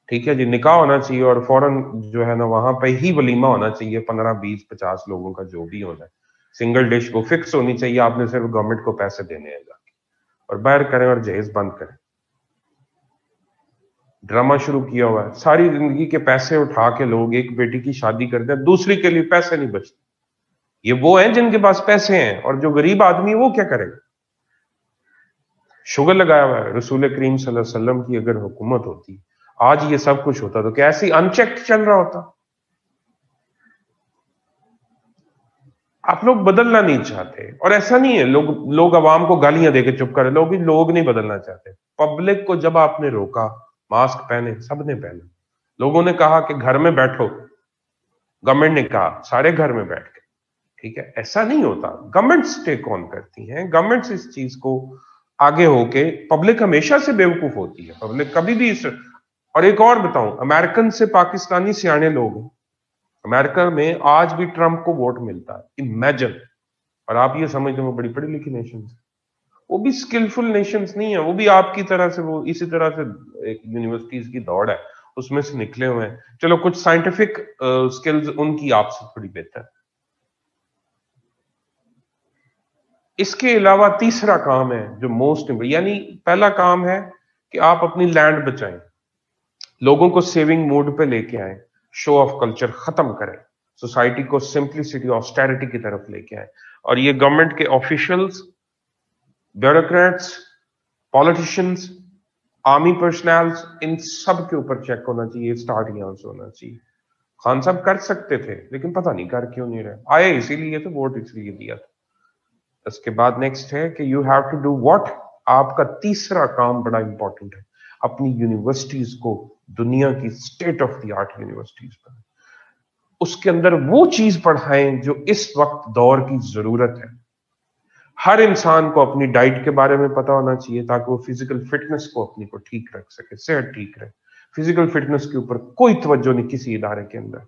ठीक है जी, निकाह होना चाहिए, और फौरन जो है ना वहां पे ही वलीमा होना चाहिए, 15, 20, 50 लोगों का जो भी होना है, सिंगल डिश वो फिक्स होनी चाहिए, आपने सिर्फ गवर्नमेंट को पैसे देने हैं जाके, और बाहर करें और जहेज बंद करें। ड्रामा शुरू किया हुआ है, सारी जिंदगी के पैसे उठा के लोग एक बेटी की शादी करते हैं, दूसरी के लिए पैसे नहीं बचते। ये वो हैं जिनके पास पैसे हैं, और जो गरीब आदमी है वो क्या करेगा? शुगर लगाया हुआ है। रसूल करीम सल्लल्लाहु अलैहि वसल्लम की अगर हुकूमत होती, आज ये सब कुछ होता, तो क्या ऐसी अनचेक्ड चल रहा होता? आप लोग बदलना नहीं चाहते, और ऐसा नहीं है लोग अवाम को गालियां देके चुप करे, लोग नहीं बदलना चाहते। पब्लिक को जब आपने रोका, मास्क पहने, सबने पहने, लोगों ने कहा कि घर में बैठो, गवर्नमेंट ने कहा सारे घर में बैठ के, ठीक है, ऐसा नहीं होता। गवर्नमेंट्स टेक ऑन करती हैं, गवर्नमेंट्स इस चीज को आगे होके, पब्लिक हमेशा से बेवकूफ होती है, पब्लिक कभी भी इस। और एक और बताऊं, अमेरिकन से पाकिस्तानी सियाने लोग हैं, अमेरिका में आज भी ट्रंप को वोट मिलता है, इमेजिन। और आप ये समझते हो वो बड़ी पढ़ी लिखी नेशन है, वो भी स्किलफुल नेशंस नहीं है, वो भी आपकी तरह से, वो इसी तरह से एक यूनिवर्सिटीज की दौड़ है, उसमें से निकले हुए हैं। चलो कुछ साइंटिफिक स्किल्स उनकी आपसे थोड़ी बेहतर है। इसके अलावा तीसरा काम है जो मोस्ट इम्पोर्टेंट, यानी पहला काम है कि आप अपनी लैंड बचाएं, लोगों को सेविंग मोड पे लेके आए, शो ऑफ कल्चर खत्म करें, सोसाइटी को सिंप्लिसिटी, ऑस्टेरिटी की तरफ लेके आए। और ये गवर्नमेंट के officials, bureaucrats, politicians, army personnels, इन सब के ऊपर चेक होना चाहिए, स्टार्ट यहां से होना चाहिए। खान साहब कर सकते थे, लेकिन पता नहीं कर क्यों नहीं रहे, आए इसीलिए तो, वोट इसलिए दिया था। उसके बाद नेक्स्ट है कि you have to do what. आपका तीसरा काम बड़ा इंपॉर्टेंट है, अपनी यूनिवर्सिटीज को दुनिया की state of the art universities पर, उसके अंदर वो चीज पढ़ाएं जो इस वक्त दौर की जरूरत है। हर इंसान को अपनी डाइट के बारे में पता होना चाहिए, ताकि वो फिजिकल फिटनेस को अपनी को ठीक रख सके, सेहत ठीक रहे। फिजिकल फिटनेस के ऊपर कोई तवज्जो नहीं किसी इदारे के अंदर।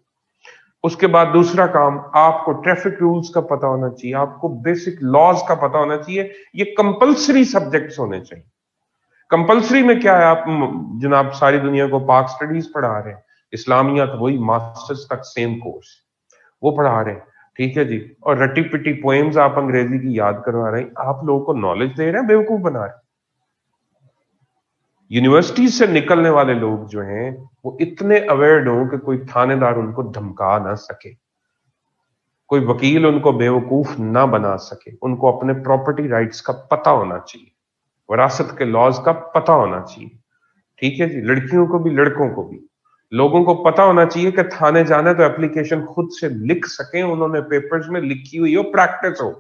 उसके बाद दूसरा काम, आपको ट्रैफिक रूल्स का पता होना चाहिए, आपको बेसिक लॉज का पता होना चाहिए, ये कंपलसरी सब्जेक्ट्स होने चाहिए। कंपलसरी में क्या है, आप जनाब सारी दुनिया को पाक स्टडीज पढ़ा रहे हैं, इस्लामियात वही मास्टर्स तक सेम कोर्स वो पढ़ा रहे हैं, ठीक है जी, और रट्टी पिट्टी पोएम्स आप अंग्रेजी की याद करवा रहे हैं, आप लोगों को नॉलेज दे रहे हैं, बेवकूफ बना रहे हैं। यूनिवर्सिटी से निकलने वाले लोग जो हैं वो इतने अवेयर हो कि कोई थानेदार उनको धमका ना सके, कोई वकील उनको बेवकूफ ना बना सके, उनको अपने प्रॉपर्टी राइट्स का पता होना चाहिए, विरासत के लॉज का पता होना चाहिए, ठीक है जी, लड़कियों को भी लड़कों को भी। लोगों को पता होना चाहिए कि थाने जाना है तो एप्लीकेशन खुद से लिख सकें, उन्होंने पेपर्स में लिखी हुई हो, प्रैक्टिस हो।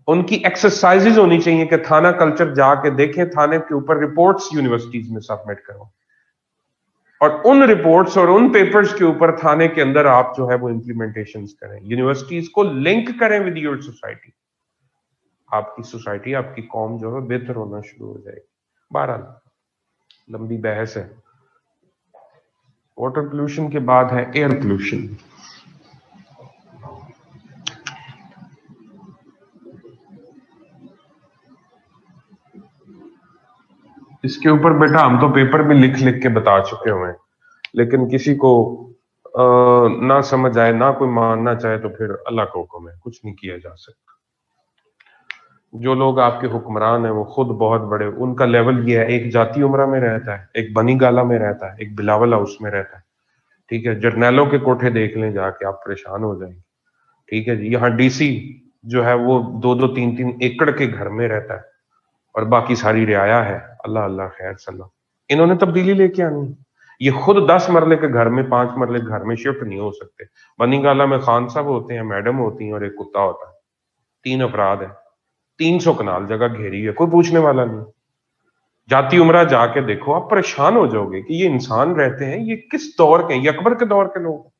उनकी एक्सरसाइजेज होनी चाहिए कि थाना कल्चर जाके देखें, थाने के ऊपर रिपोर्ट्स यूनिवर्सिटीज में सबमिट करो, और उन रिपोर्ट्स और उन पेपर्स के ऊपर थाने के अंदर आप जो है वो इंप्लीमेंटेशन करें, यूनिवर्सिटीज को लिंक करें विद योर सोसाइटी। आपकी सोसाइटी, आपकी कौम जो है बेहतर होना शुरू हो जाएगी। बहरहाल लंबी बहस है। वाटर पोल्यूशन के बाद है एयर पोल्यूशन। इसके ऊपर बेटा हम तो पेपर में लिख लिख के बता चुके हुए हैं, लेकिन किसी को ना समझ आए, ना कोई मानना चाहे, तो फिर अल्लाह का हुक्म है, कुछ नहीं किया जा सकता। जो लोग आपके हुक्मरान हैं वो खुद बहुत बड़े, उनका लेवल ये है, एक जाती उमरा में रहता है, एक बनी गाला में रहता है, एक बिलावल हाउस में रहता है। ठीक है, जर्नैलों के कोठे देख लें जाके, आप परेशान हो जाएंगे। ठीक है जी, यहाँ डीसी जो है वो 2-2, 3-3 एकड़ के घर में रहता है और बाकी सारी रियाया है। अल्लाह अल्लाह खैर सल्ला। इन्होंने तब्दीली लेके आनी है। ये खुद 10 मरले के घर में, 5 मरले के घर में शिफ्ट नहीं हो सकते। बनी गाला में खान साहब होते हैं, मैडम होती हैं और एक कुत्ता होता है। 3 अफराद है, 300 कनाल जगह घेरी है, कोई पूछने वाला नहीं। जाती उमरा जाके देखो, आप परेशान हो जाओगे कि ये इंसान रहते हैं, ये किस दौर के, ये अकबर के दौर के लोग।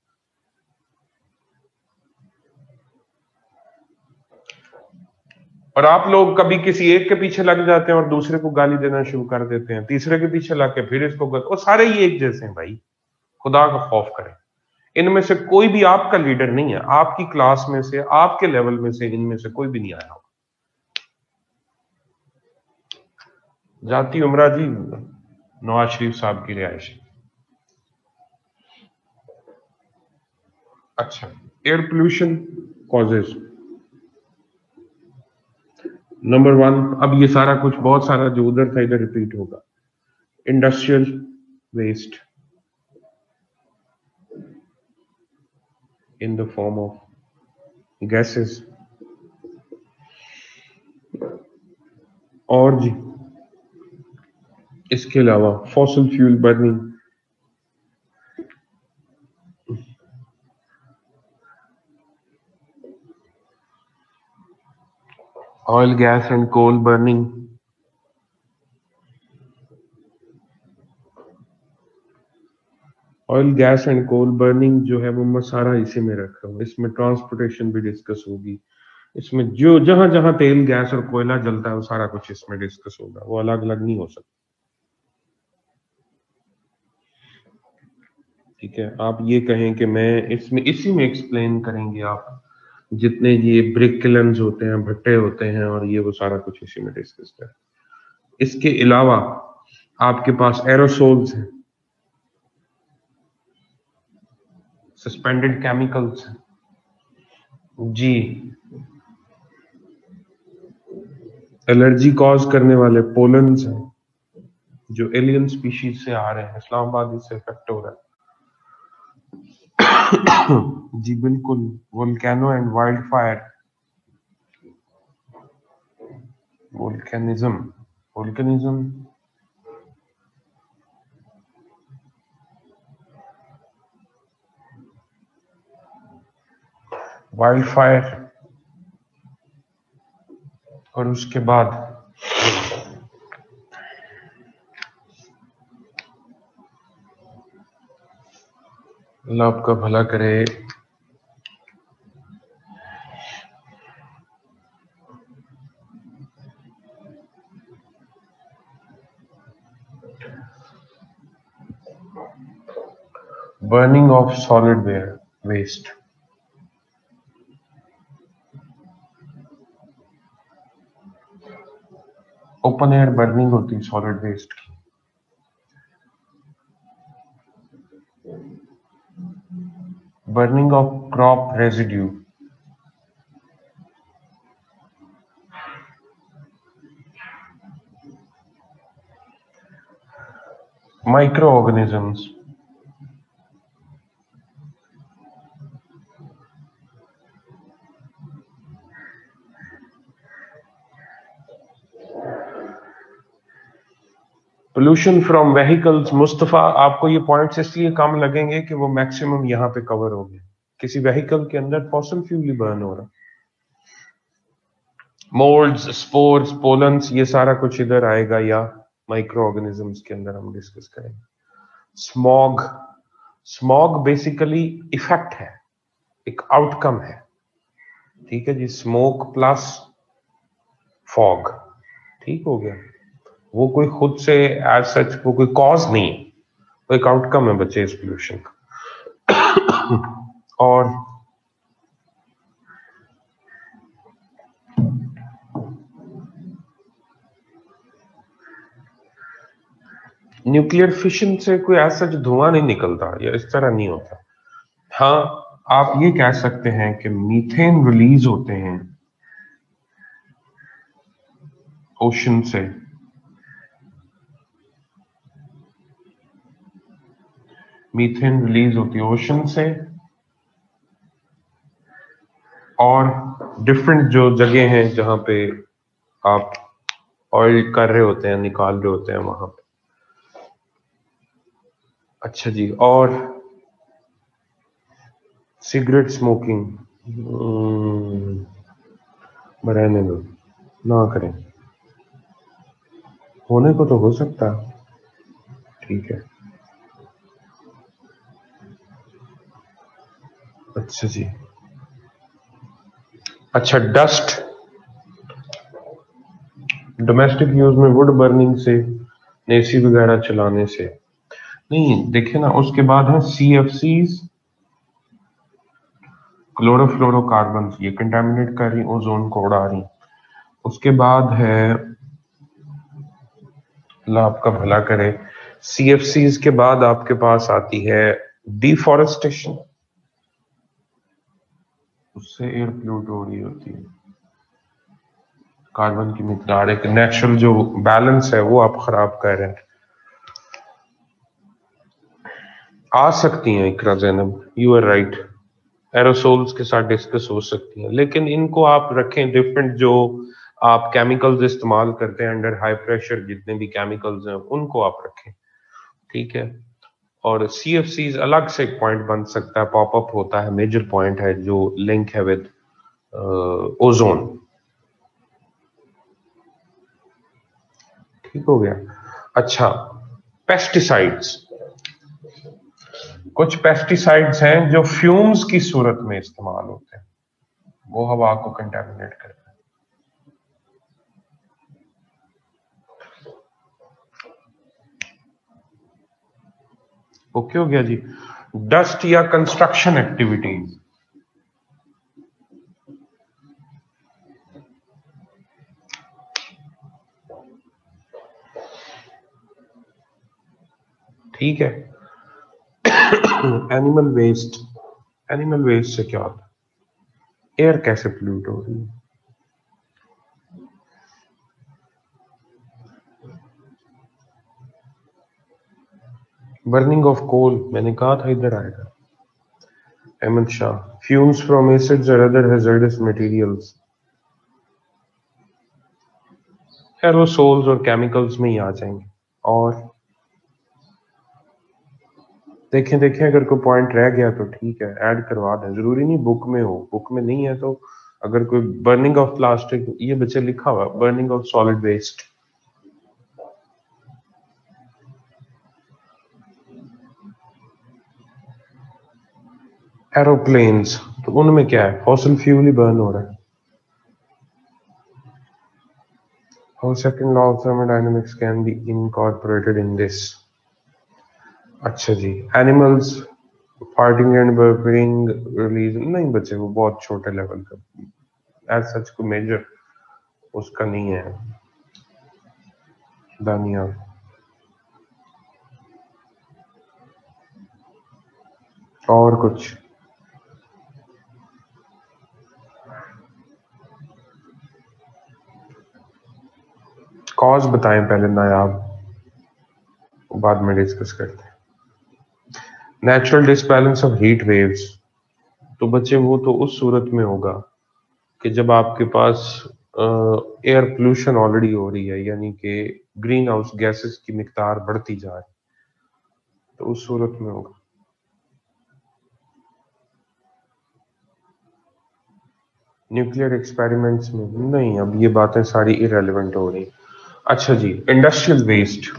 और आप लोग कभी किसी एक के पीछे लग जाते हैं और दूसरे को गाली देना शुरू कर देते हैं, तीसरे के पीछे लग के फिर इसको वो सारे ही एक जैसे हैं भाई। खुदा का खौफ करें। इनमें से कोई भी आपका लीडर नहीं है, आपकी क्लास में से, आपके लेवल में से, इनमें से कोई भी नहीं आया होगा। जाती उमरा जी नवाज शरीफ साहब की रिहाइश। अच्छा, एयर पोल्यूशन कॉजेज। नंबर 1, अब ये सारा कुछ बहुत सारा जो उधर था इधर रिपीट होगा। Industrial waste in the form of gases, और जी इसके अलावा fossil fuel burning, oil gas and coal burning, oil gas and coal burning जो है वो मैं सारा इसी में रख रहा हूँ। इसमें ट्रांसपोर्टेशन भी डिस्कस होगी, इसमें जो जहां जहां तेल गैस और कोयला जलता है वो सारा कुछ इसमें डिस्कस होगा, वो अलग अलग नहीं हो सकता। ठीक है, आप ये कहें कि मैं इसमें इसी में एक्सप्लेन करेंगे आप, जितने ये ब्रिक किलन्स होते हैं, भट्टे होते हैं, और ये वो सारा कुछ इसी में डिस्कस करें। इसके अलावा आपके पास एरोसोल्स हैं, सस्पेंडेड केमिकल्स हैं जी, एलर्जी कॉज करने वाले पोलन्स हैं जो एलियन स्पीशीज से आ रहे हैं, इस्लामाबाद इससे इफेक्ट हो रहा है। जी बिल्कुल, volcano and wild fire, volcanism wild fire, और उसके बाद अल्लाह आपका भला करे, burning of solid waste, open air burning होती है सॉलिड वेस्ट की। Burning of crop residue, micro organisms, pollution from vehicles. Mustafa, आपको ये पॉइंट्स इसलिए कम लगेंगे कि वो मैक्सिमम यहाँ पे कवर हो गए। किसी व्हीकल के अंदर फॉसिल फ्यूल ही बर्न हो रहा, मोल्ड्स, स्पोर्स, पोलन्स, ये सारा कुछ इधर आएगा, या माइक्रो ऑर्गेनिजम्स के अंदर हम डिस्कस करेंगे। स्मॉग, स्मॉग बेसिकली इफेक्ट है, एक आउटकम है, ठीक है जी। स्मोक प्लस फॉग, ठीक हो गया। वो कोई खुद से एज सच वो कोई कॉज नहीं है, वो एक आउटकम है बच्चे इस पोल्यूशन का। और न्यूक्लियर फिशन से कोई ऐसा जो धुआं नहीं निकलता, या इस तरह नहीं होता। हाँ, आप ये कह सकते हैं कि मीथेन रिलीज होते हैं ओशन से, मीथेन रिलीज होती है ओशन से, और डिफरेंट जो जगह हैं जहां पे आप ऑयल कर रहे होते हैं, निकाल रहे होते हैं वहां पे। अच्छा जी, और सिगरेट स्मोकिंग रहने दो, ना करें, होने को तो हो सकता है, ठीक है। अच्छा जी, अच्छा, डस्ट डोमेस्टिक यूज में वुड बर्निंग से, एसी वगैरह चलाने से नहीं, देखिए ना, उसके बाद है CFCs, क्लोरोफ्लोरोकार्बन, ये कंटेमिनेट कर रही, ओजोन को उड़ा रही। उसके बाद है, अल्लाह आपका भला करे, CFCs के बाद आपके पास आती है डिफॉरेस्टेशन, उससे एयर पोल्यूट हो रही होती है, कार्बन की मिकदार, एक नेचुरल जो बैलेंस है वो आप खराब कर रहे हैं। आ सकती हैं Iqra Zainab, you are right, aerosols के साथ डिस्कस हो सकती हैं, लेकिन इनको आप रखें डिफरेंट, जो आप केमिकल्स इस्तेमाल करते हैं अंडर हाई प्रेशर, जितने भी केमिकल्स हैं उनको आप रखें, ठीक है। और CFCs अलग से एक पॉइंट बन सकता है, पॉपअप होता है, मेजर पॉइंट है जो लिंक है विद ओजोन, ठीक हो गया। अच्छा, पेस्टिसाइड्स, कुछ पेस्टिसाइड्स हैं जो फ्यूम्स की सूरत में इस्तेमाल होते हैं, वो हवा को कंटेमिनेट करते हैं। ओके हो गया जी। डस्ट या कंस्ट्रक्शन एक्टिविटीज, ठीक है। एनिमल वेस्ट, एनिमल वेस्ट से क्या होता है, एयर कैसे पोल्यूट हो रही है। बर्निंग ऑफ कोल, मैंने कहा था इधर आएगा। Ahmad Shah, fumes from acids और अदर हैजर्डस मटेरियल्स, एरोसोल्स और केमिकल्स में ही आ जाएंगे। और देखें देखें, अगर कोई पॉइंट रह गया तो ठीक है, ऐड करवा दें, जरूरी नहीं बुक में हो, बुक में नहीं है तो अगर कोई बर्निंग ऑफ प्लास्टिक, ये बच्चे लिखा हुआ burning of solid waste, aeroplanes, तो उनमें क्या है, फॉसिल फ्यूल ही बर्न हो रहा है। How second law of thermodynamics can be incorporated in this. अच्छा जी, animals farting and burping release, नहीं बच्चे वो बहुत छोटे लेवल का, एज सच को मेजर उसका नहीं है। दानिया, और कुछ कॉज बताएं पहले नायाब, बाद में डिस्कस करते हैं। Natural disbalance of heat waves, तो बच्चे वो तो उस सूरत में होगा कि जब आपके पास एयर पोल्यूशन ऑलरेडी हो रही है, यानी कि ग्रीन हाउस गैसेस की मिकदार बढ़ती जा रही है, तो उस सूरत में होगा। न्यूक्लियर एक्सपेरिमेंट्स में नहीं, अब ये बातें सारी इरेलीवेंट हो रही। अच्छा जी, इंडस्ट्रियल वेस्ट।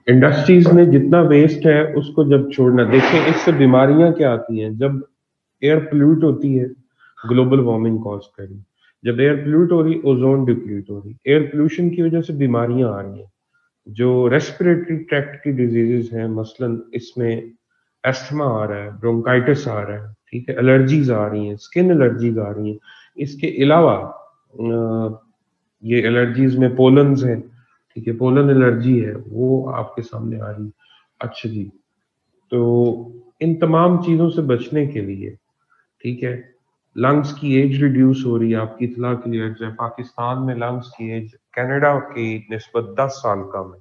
इंडस्ट्रीज में जितना वेस्ट है उसको जब छोड़ना, देखिए इससे बीमारियां क्या आती हैं। जब एयर पोल्यूट होती है, ग्लोबल वार्मिंग कॉज करी। जब एयर पोल्यूट हो रही, ओजोन डिप्लीट हो रही, एयर पोल्यूशन की वजह से बीमारियां आ रही हैं। जो रेस्पिरेटरी ट्रैक्ट की डिजीजेस हैं, मसलन इसमें एस्थमा आ रहा है, ब्रोंकाइटिस आ रहा है, ठीक है, एलर्जीज आ रही हैं, स्किन एलर्जीज आ रही हैं। इसके अलावा ये एलर्जीज में पोलन्स हैं, ठीक है, पोलन एलर्जी है, वो आपके सामने आ रही है। अच्छा जी, तो इन तमाम चीजों से बचने के लिए, ठीक है, लंग्स की एज रिड्यूस हो रही है। आपकी इतला क्लियर है, पाकिस्तान में लंग्स की एज कनाडा की निस्बत 10 साल कम है।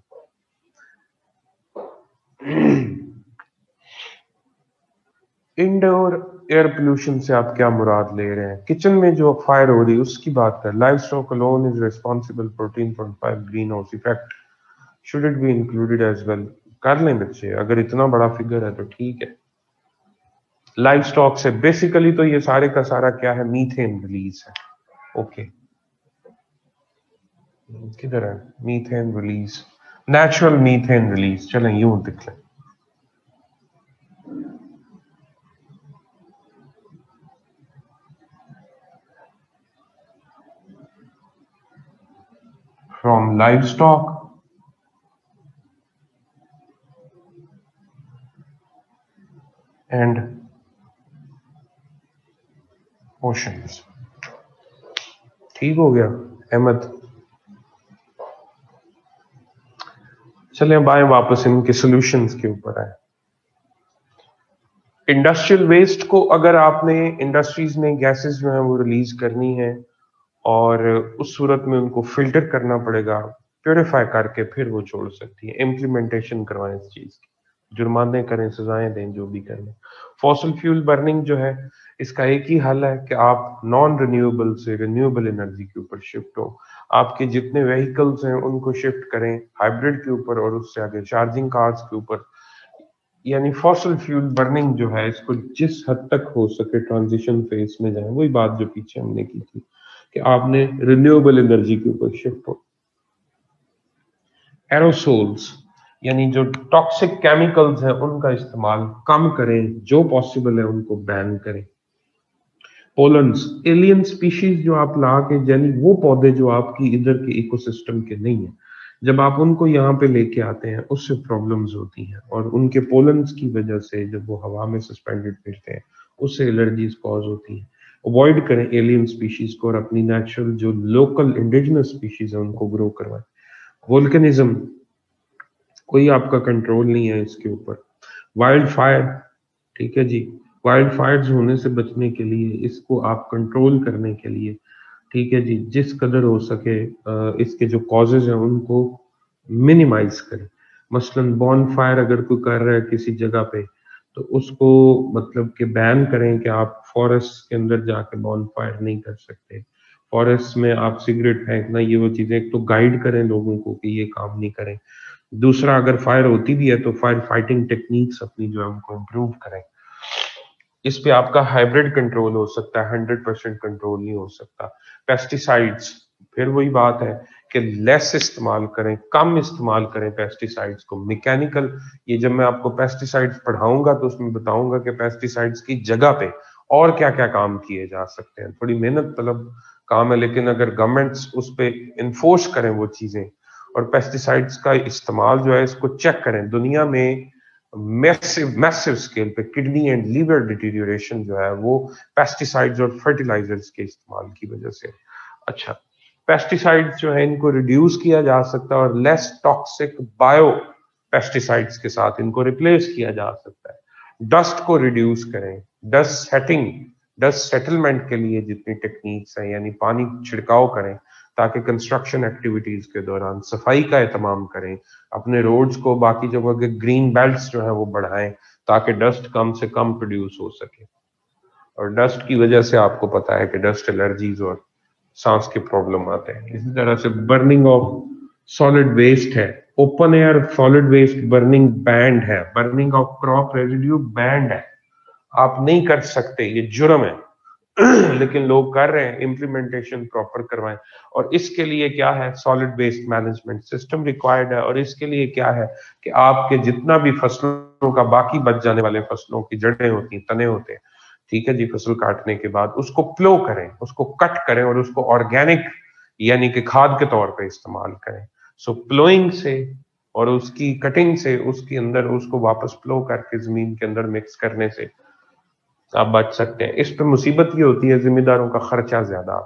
इंडोर एयर पोल्यूशन से आप क्या मुराद ले रहे हैं? किचन में जो फायर हो रही है उसकी बात कर। Livestock alone is responsible for 14.5 greenhouse effect, should it be included as well? कर लें बच्चे, अगर इतना बड़ा फिगर है तो ठीक है। लाइव स्टॉक से बेसिकली तो ये सारे का सारा क्या है, मीथेन रिलीज है। ओके, किधर है methane release? Natural methane release, चलें यूं दिख लें। From live stock and oceans. ठीक हो गया अहमद? चले अब आए वापस इनके सॉल्यूशंस के ऊपर आए। इंडस्ट्रियल वेस्ट को अगर आपने, इंडस्ट्रीज ने गैसेस जो है वो रिलीज करनी है और उस सूरत में उनको फिल्टर करना पड़ेगा, प्योरीफाई करके फिर वो छोड़ सकती है। इम्प्लीमेंटेशन करवाएं इस चीज की, जुर्माने करें, सजाएं दें, जो भी करें। फॉसिल फ्यूल बर्निंग जो है, इसका एक ही हल है कि आप नॉन रिन्यूएबल से रिन्यूएबल एनर्जी के ऊपर शिफ्ट हो। आपके जितने व्हीकल्स हैं उनको शिफ्ट करें हाइब्रिड के ऊपर और उससे आगे चार्जिंग कार्स के ऊपर। यानी फॉसिल फ्यूल बर्निंग जो है, इसको जिस हद तक हो सके ट्रांजिशन फेज में जाए। वही बात जो पीछे हमने की थी कि आपने रिन्यूएबल एनर्जी के ऊपर शिफ्ट हो। एरोसोल्स यानी जो टॉक्सिक केमिकल्स हैं उनका इस्तेमाल कम करें, जो पॉसिबल है उनको बैन करें। पोलन्स, एलियन स्पीशीज जो आप ला के, यानी वो पौधे जो आपकी इधर के इकोसिस्टम के नहीं है, जब आप उनको यहाँ पे लेके आते हैं उससे प्रॉब्लम्स होती हैं, और उनके पोलन्स की वजह से जब वो हवा में सस्पेंडेड फिरते हैं उससे एलर्जीज कॉज होती हैं। अवॉइड करें एलियन स्पीशीज को और अपनी नेचुरल जो लोकल इंडिजिनस स्पीशीज है उनको ग्रो करवाएं। वोल्केनिज्म, कोई आपका कंट्रोल नहीं है इसके ऊपर। वाइल्ड फायर, ठीक है जी, वाइल्ड फायर्स होने से बचने के लिए, इसको आप कंट्रोल करने के लिए, ठीक है जी, जिस कदर हो सके इसके जो कॉजेज हैं उनको मिनिमाइज करें। मसलन बॉन फायर अगर कोई कर रहा है किसी जगह पे, तो उसको मतलब कि बैन करें कि आप फॉरेस्ट के अंदर जाके बॉन फायर नहीं कर सकते। फॉरेस्ट में आप सिगरेट फेंकना, ये वो चीजें, एक तो गाइड करें लोगों को कि ये काम नहीं करें। दूसरा, अगर फायर होती भी है तो फायर फाइटिंग टेक्निक्स अपनी जो है उनको इम्प्रूव करें। इस पे आपका हाइब्रिड कंट्रोल हो सकता है, 100% कंट्रोल नहीं हो सकता। पेस्टिसाइड्स, फिर वही बात है कि लेस इस्तेमाल करें, कम इस्तेमाल करें पेस्टिसाइड्स को। मैकेनिकल, ये जब मैं आपको पेस्टिसाइड्स पढ़ाऊंगा तो उसमें बताऊंगा कि पेस्टिसाइड्स की जगह पे और क्या क्या काम किए जा सकते हैं। थोड़ी मेहनत तलब काम है, लेकिन अगर गवर्नमेंट्स उस पर इन्फोर्स करें वो चीजें, और पेस्टिसाइड्स का इस्तेमाल जो है इसको चेक करें। दुनिया में मैसिव स्केल पे किडनी एंड लीवर डिटीरियोरेशन जो है वो पेस्टिसाइड्स और फर्टिलाइजर्स के इस्तेमाल की वजह से। अच्छा, पेस्टिसाइड्स जो है इनको रिड्यूस किया जा सकता है और लेस टॉक्सिक बायो पेस्टिसाइड्स के साथ इनको रिप्लेस किया जा सकता है। डस्ट को रिड्यूस करें, डस्ट सेटिंग, डस्ट सेटलमेंट के लिए जितनी टेक्निक्स हैं, यानी पानी छिड़काव करें ताकि कंस्ट्रक्शन एक्टिविटीज के दौरान सफाई का एहतमाम करें। अपने रोड्स को, बाकी जगह के ग्रीन बेल्ट्स जो है वो बढ़ाएं ताकि डस्ट कम से कम प्रोड्यूस हो सके। और डस्ट की वजह से आपको पता है कि डस्ट एलर्जीज और सांस के प्रॉब्लम आते हैं। इसी तरह से बर्निंग ऑफ सॉलिड वेस्ट है, open air solid waste burning banned है, burning of crop residue banned है, आप नहीं कर सकते, ये जुर्म है। लेकिन लोग कर रहे हैं, इम्प्लीमेंटेशन प्रॉपर करवाएं। और इसके लिए क्या है, solid waste management system required है। और इसके लिए क्या है कि आपके जितना भी फसलों का बाकी बच जाने वाले फसलों की जड़ें होती हैं, तने होते हैं, ठीक है जी, फसल काटने के बाद उसको प्लो करें, उसको कट करें और उसको ऑर्गेनिक यानी कि खाद के तौर पे इस्तेमाल करें। सो प्लोइंग से और उसकी कटिंग से उसके अंदर उसको वापस प्लो करके जमीन के अंदर मिक्स करने से आप बच सकते हैं। इस पे मुसीबत ये होती है, जिम्मेदारों का खर्चा ज्यादा।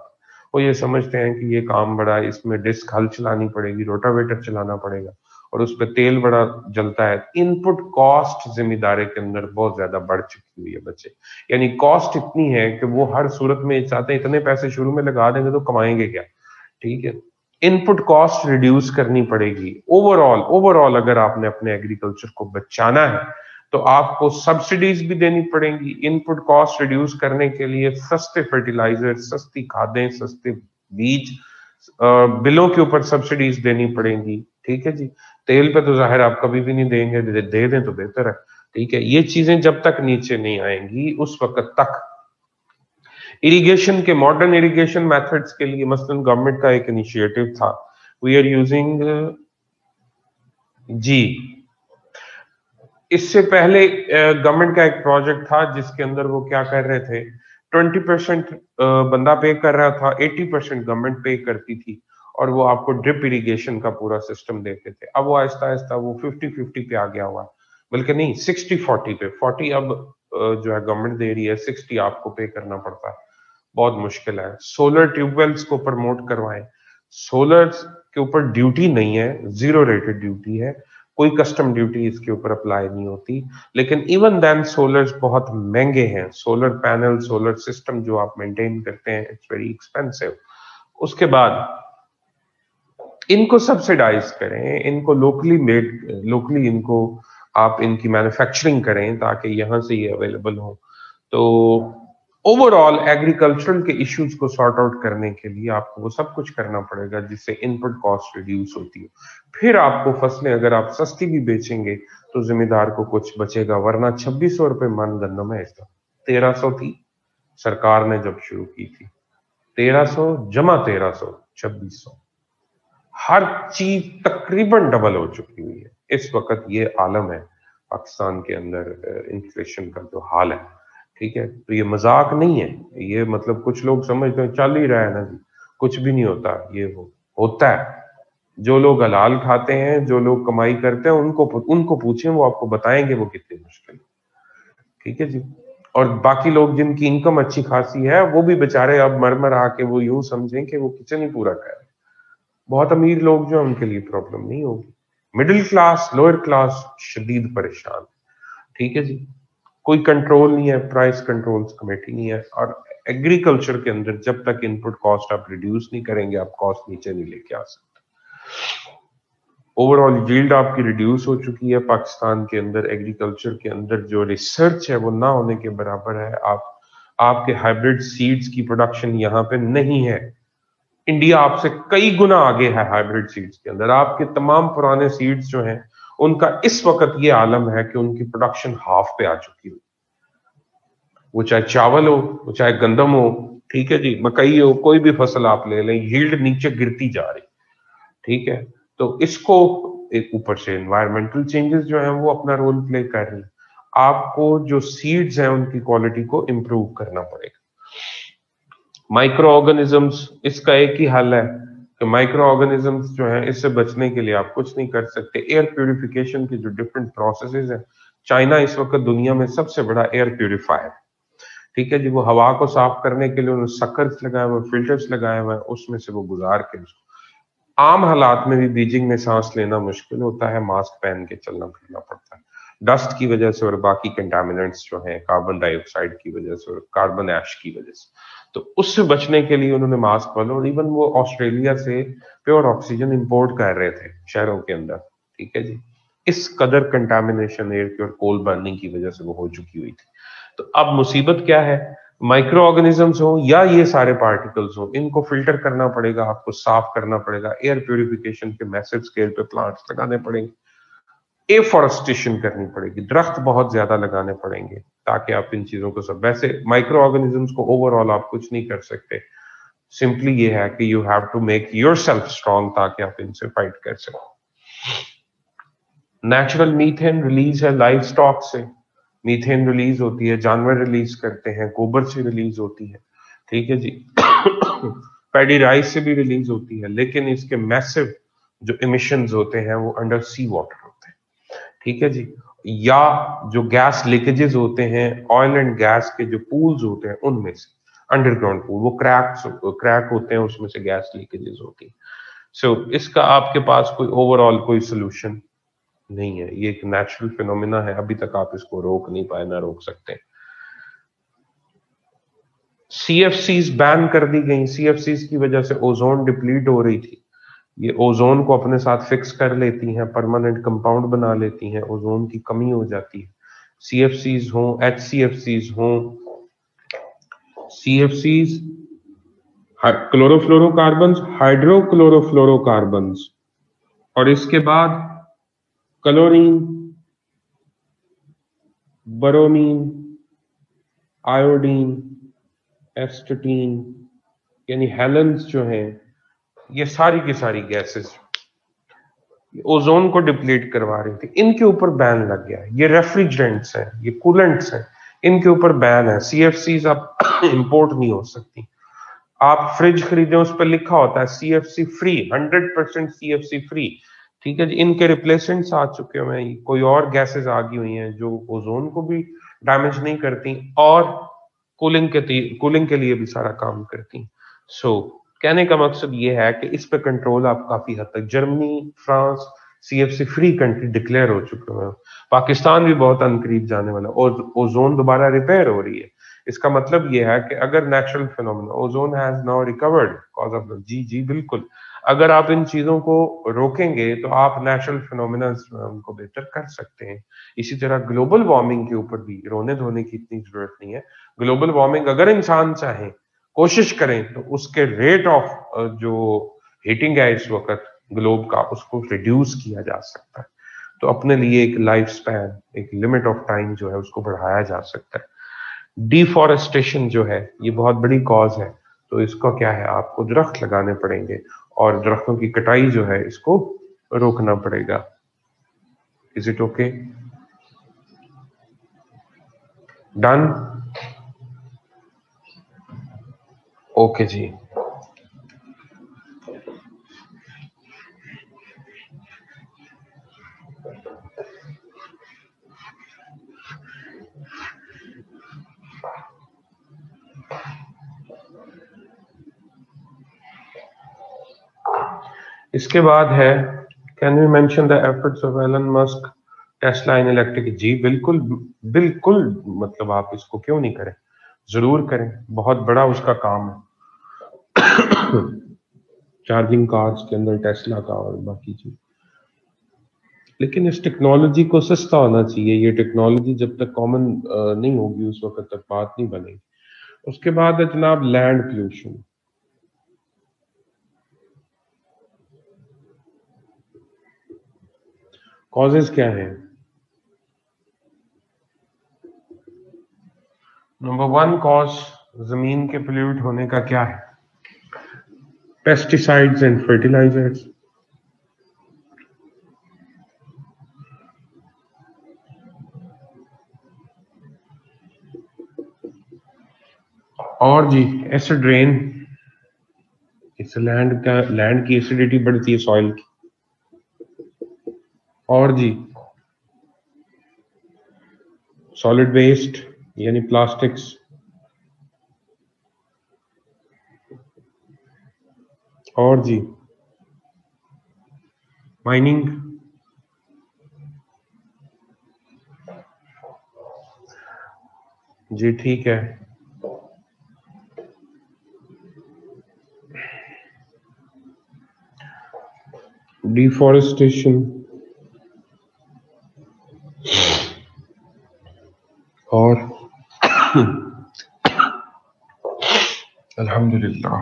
वो ये समझते हैं कि ये काम बड़ा है, इसमें डिस्क हल चलानी पड़ेगी, रोटावेटर चलाना पड़ेगा और उस पर तेल बड़ा जलता है। इनपुट कॉस्ट जिम्मेदारी के अंदर बहुत ज्यादा बढ़ चुकी हुई है बच्चे। यानी कॉस्ट इतनी है कि वो हर सूरत में चाहते हैं इतने पैसे शुरू में लगा देंगे तो कमाएंगे क्या, ठीक है। इनपुट कॉस्ट रिड्यूस करनी पड़ेगी। ओवरऑल ओवरऑल अगर आपने अपने एग्रीकल्चर को बचाना है तो आपको सब्सिडीज भी देनी पड़ेंगी। इनपुट कॉस्ट रिड्यूस करने के लिए सस्ते फर्टिलाइजर, सस्ती खादें, सस्ते बीज, बिलों के ऊपर सब्सिडीज देनी पड़ेंगी, ठीक है जी। तेल पे तो जाहिर आप कभी भी नहीं देंगे, दे दें तो बेहतर है, ठीक है। ये चीजें जब तक नीचे नहीं आएंगी उस वक्त तक इरिगेशन के मॉडर्न इरिगेशन मेथड्स के लिए मसलन गवर्नमेंट का एक इनिशिएटिव था, वी आर यूजिंग जी। इससे पहले गवर्नमेंट का एक प्रोजेक्ट था जिसके अंदर वो क्या कर रहे थे, 20% बंदा पे कर रहा था, 80% गवर्नमेंट पे करती थी और वो आपको ड्रिप इरिगेशन का पूरा सिस्टम देते थे। अब वो आहिस्ता आहिस्ता वो 50-50 पे आ गया हुआ, बल्कि नहीं 60-40 पे, 40 अब जो है गवर्नमेंट दे रही है, 60 आपको पे करना पड़ता है। बहुत मुश्किल है। सोलर ट्यूबवेल्स को प्रमोट करवाएं। सोलर के ऊपर ड्यूटी नहीं है, जीरो रेटेड ड्यूटी है, कोई कस्टम ड्यूटी इसके ऊपर अप्लाई नहीं होती। लेकिन इवन देन सोलर्स बहुत महंगे हैं। सोलर पैनल, सोलर सिस्टम जो आप मेंटेन करते हैं, इट्स वेरी एक्सपेंसिव। उसके बाद इनको सब्सिडाइज करें, इनको लोकली मेड, लोकली इनको आप इनकी मैन्युफैक्चरिंग करें ताकि यहां से ये अवेलेबल हो। तो ओवरऑल एग्रीकल्चरल के इश्यूज को सॉर्ट आउट करने के लिए आपको वो सब कुछ करना पड़ेगा जिससे इनपुट कॉस्ट रिड्यूस होती है। फिर आपको फसलें अगर आप सस्ती भी बेचेंगे तो जिम्मेदार को कुछ बचेगा, वरना 2600 रुपए मन गन्नम है इसका, 1300 थी सरकार ने जब शुरू की थी, 1300 जमा 1300, 2600, हर चीज तकरीबन डबल हो चुकी हुई है इस वक्त। ये आलम है पाकिस्तान के अंदर इन्फ्लेशन का जो हाल है, ठीक है। तो ये मजाक नहीं है, ये मतलब कुछ लोग समझते हैं चल ही रहा है ना जी, कुछ भी नहीं होता, ये होता है। जो लोग हलाल खाते हैं, जो लोग कमाई करते हैं, उनको पूछें, वो आपको बताएंगे वो कितनी मुश्किल, ठीक है जी। और बाकी लोग जिनकी इनकम अच्छी खासी है वो भी बेचारे अब मर मर आके वो यूं समझें कि वो किचन ही पूरा कर रहे हैं। बहुत अमीर लोग जो उनके लिए प्रॉब्लम नहीं होगी, मिडिल क्लास, लोअर क्लास शदीद परेशान, ठीक है जी। कोई कंट्रोल नहीं है, प्राइस कंट्रोल कमेटी नहीं है। और एग्रीकल्चर के अंदर जब तक इनपुट कॉस्ट आप रिड्यूस नहीं करेंगे, आप कॉस्ट नीचे नहीं लेके आ सकते। ओवरऑल यील्ड आपकी रिड्यूस हो चुकी है पाकिस्तान के अंदर। एग्रीकल्चर के अंदर जो रिसर्च है वो ना होने के बराबर है। आपके हाइब्रिड सीड्स की प्रोडक्शन यहाँ पे नहीं है। इंडिया आपसे कई गुना आगे है हाइब्रिड सीड्स के अंदर। आपके तमाम पुराने सीड्स जो हैं उनका इस वक्त ये आलम है कि उनकी प्रोडक्शन हाफ पे आ चुकी है। वो चाहे चावल हो, वो चाहे गंदम हो, ठीक है जी, मकई हो, कोई भी फसल आप ले लें, यील्ड नीचे गिरती जा रही, ठीक है। तो इसको एक ऊपर से एनवायरमेंटल चेंजेस जो हैं वो अपना रोल प्ले कर रही हैं। आपको जो सीड्स हैं उनकी क्वालिटी को इंप्रूव करना पड़ेगा। माइक्रो ऑर्गेनिजम्स, इसका एक ही हल है कि माइक्रो ऑर्गेनिजम्स जो है इससे बचने के लिए आप कुछ नहीं कर सकते। एयर प्यूरिफिकेशन के जो डिफरेंट प्रोसेसेस हैं, चाइना इस वक्त दुनिया में सबसे बड़ा एयर प्यूरिफायर, ठीक है जी। वो हवा को साफ करने के लिए उन्होंने सकर्स लगाए हुए, फिल्टर्स लगाए हुए हैं, उसमें से वो गुजार के उसको, आम हालात में भी बीजिंग में सांस लेना मुश्किल होता है, मास्क पहन के चलना फिरना पड़ता है, डस्ट की वजह से और बाकी कंटामिनेंट्स जो हैं, कार्बन डाइऑक्साइड की वजह से और कार्बन ऐश की वजह से। तो उससे बचने के लिए उन्होंने मास्क वाले, और इवन वो ऑस्ट्रेलिया से प्योर ऑक्सीजन इंपोर्ट कर रहे थे शहरों के अंदर, ठीक है जी। इस कदर कंटामिनेशन एयर की और कोल बर्निंग की वजह से वो हो चुकी हुई थी। तो अब मुसीबत क्या है, माइक्रो ऑर्गेनिजम्स हो या ये सारे पार्टिकल्स हो, इनको फिल्टर करना पड़ेगा, आपको साफ करना पड़ेगा। एयर प्यूरिफिकेशन के मैसिव स्केल पे प्लांट्स लगाने पड़ेंगे। एफॉरेस्टेशन करनी पड़ेगी, दरख्त बहुत ज्यादा लगाने पड़ेंगे ताकि आप इन चीजों को सब, वैसे माइक्रो ऑर्गेनिजम्स को ओवरऑल आप कुछ नहीं कर सकते, सिंपली ये है कि you have to make yourself strong ताकि आप इनसे फाइट कर सको। नेचुरल मीथेन रिलीज है लाइव स्टॉक से, मीथेन रिलीज होती है, जानवर रिलीज करते हैं, गोबर से रिलीज होती है, ठीक है जी। पैडी राइस से भी रिलीज होती है, लेकिन इसके मैसिव जो इमिशंस होते हैं वो अंडर सी वाटर होते हैं, ठीक है जी। या जो गैस लीकेजेस होते हैं, ऑयल एंड गैस के जो पूल्स होते हैं उनमें से, अंडरग्राउंड पूल वो क्रैक होते हैं, उसमें से गैस लीकेजेस होती है। सो इसका आपके पास कोई ओवरऑल कोई सोल्यूशन नहीं है, ये एक नेचुरल फिनोमिना है, अभी तक आप इसको रोक नहीं पाए, ना रोक सकते। सीएफसीज बैन कर दी गई, सीएफसीज की वजह से ओजोन डिप्लीट हो रही थी, ये ओजोन को अपने साथ फिक्स कर लेती हैं, परमानेंट कंपाउंड बना लेती हैं, ओजोन की कमी हो जाती है। सीएफसीज हो, एचसीएफसीज हो, सीएफसीज क्लोरोफ्लोरोकार्बन्स, हाइड्रोक्लोरोफ्लोरोकार्बन्स, और इसके बाद क्लोरीन, बरोमीन, आयोडीन, एस्टेटीन, यानी हेलेंस जो हैं, ये सारी की सारी गैसेस ओजोन को डिप्लीट करवा रही थी, इनके ऊपर बैन लग गया है। ये रेफ्रिजरेंट्स हैं, ये कूलेंट्स हैं, इनके ऊपर बैन है, सीएफसीज अब इंपोर्ट नहीं हो सकती। आप फ्रिज खरीदें, उस पर लिखा होता है सीएफसी फ्री, 100% सीएफसी फ्री, ठीक है जी। इनके रिप्लेसमेंट्स आ चुके हुए हैं, कोई और गैसेस आ गई हुई हैं जो ओजोन को भी डैमेज नहीं करती और कूलिंग के लिए भी सारा काम करती। सो कहने का मकसद ये है कि इस पे कंट्रोल आप काफी हद तक, Germany, France CFC free country declare हो चुके हैं, पाकिस्तान भी बहुत अनकरीब जाने वाला, और ओजोन दोबारा रिपेयर हो रही है। इसका मतलब ये है कि अगर natural phenomena, ozone has now recovered cause of, जी जी बिल्कुल, अगर आप इन चीजों को रोकेंगे तो आप नेचुरल फिनोमेना को बेहतर कर सकते हैं। इसी तरह ग्लोबल वार्मिंग के ऊपर भी रोने धोने की इतनी जरूरत नहीं है। ग्लोबल वार्मिंग अगर इंसान चाहे, कोशिश करें, तो उसके रेट ऑफ जो हीटिंग है इस वक्त ग्लोब का, उसको रिड्यूस किया जा सकता है। तो अपने लिए एक लाइफ स्पैन, एक लिमिट ऑफ टाइम जो है उसको बढ़ाया जा सकता है। डिफॉरेस्टेशन जो है ये बहुत बड़ी कॉज है, तो इसका क्या है, आपको दरख्त लगाने पड़ेंगे और दरख्तों की कटाई जो है इसको रोकना पड़ेगा। Is it okay? Done? Okay जी। इसके बाद है, can we mention the efforts of Elon Musk, Tesla in electric? जी बिल्कुल बिल्कुल, मतलब आप इसको क्यों नहीं करें, जरूर करें, बहुत बड़ा उसका काम है। चार्जिंग कार्स के अंदर टेस्ला का और बाकी चीज, लेकिन इस टेक्नोलॉजी को सस्ता होना चाहिए। ये टेक्नोलॉजी जब तक कॉमन नहीं होगी उस वक्त तक बात नहीं बनेगी। उसके बाद है जनाब लैंड पोल्यूशन। कॉजेज क्या है? नंबर 1 कॉज जमीन के पोल्यूट होने का क्या है? Pesticides and fertilisers. और जी एसिड रेन, इससे लैंड की एसिडिटी बढ़ती है, सॉइल की। और जी सॉलिड वेस्ट यानी प्लास्टिक्स। और जी माइनिंग। जी ठीक है। डिफॉरेस्टेशन और अल्हम्दुलिल्लाह,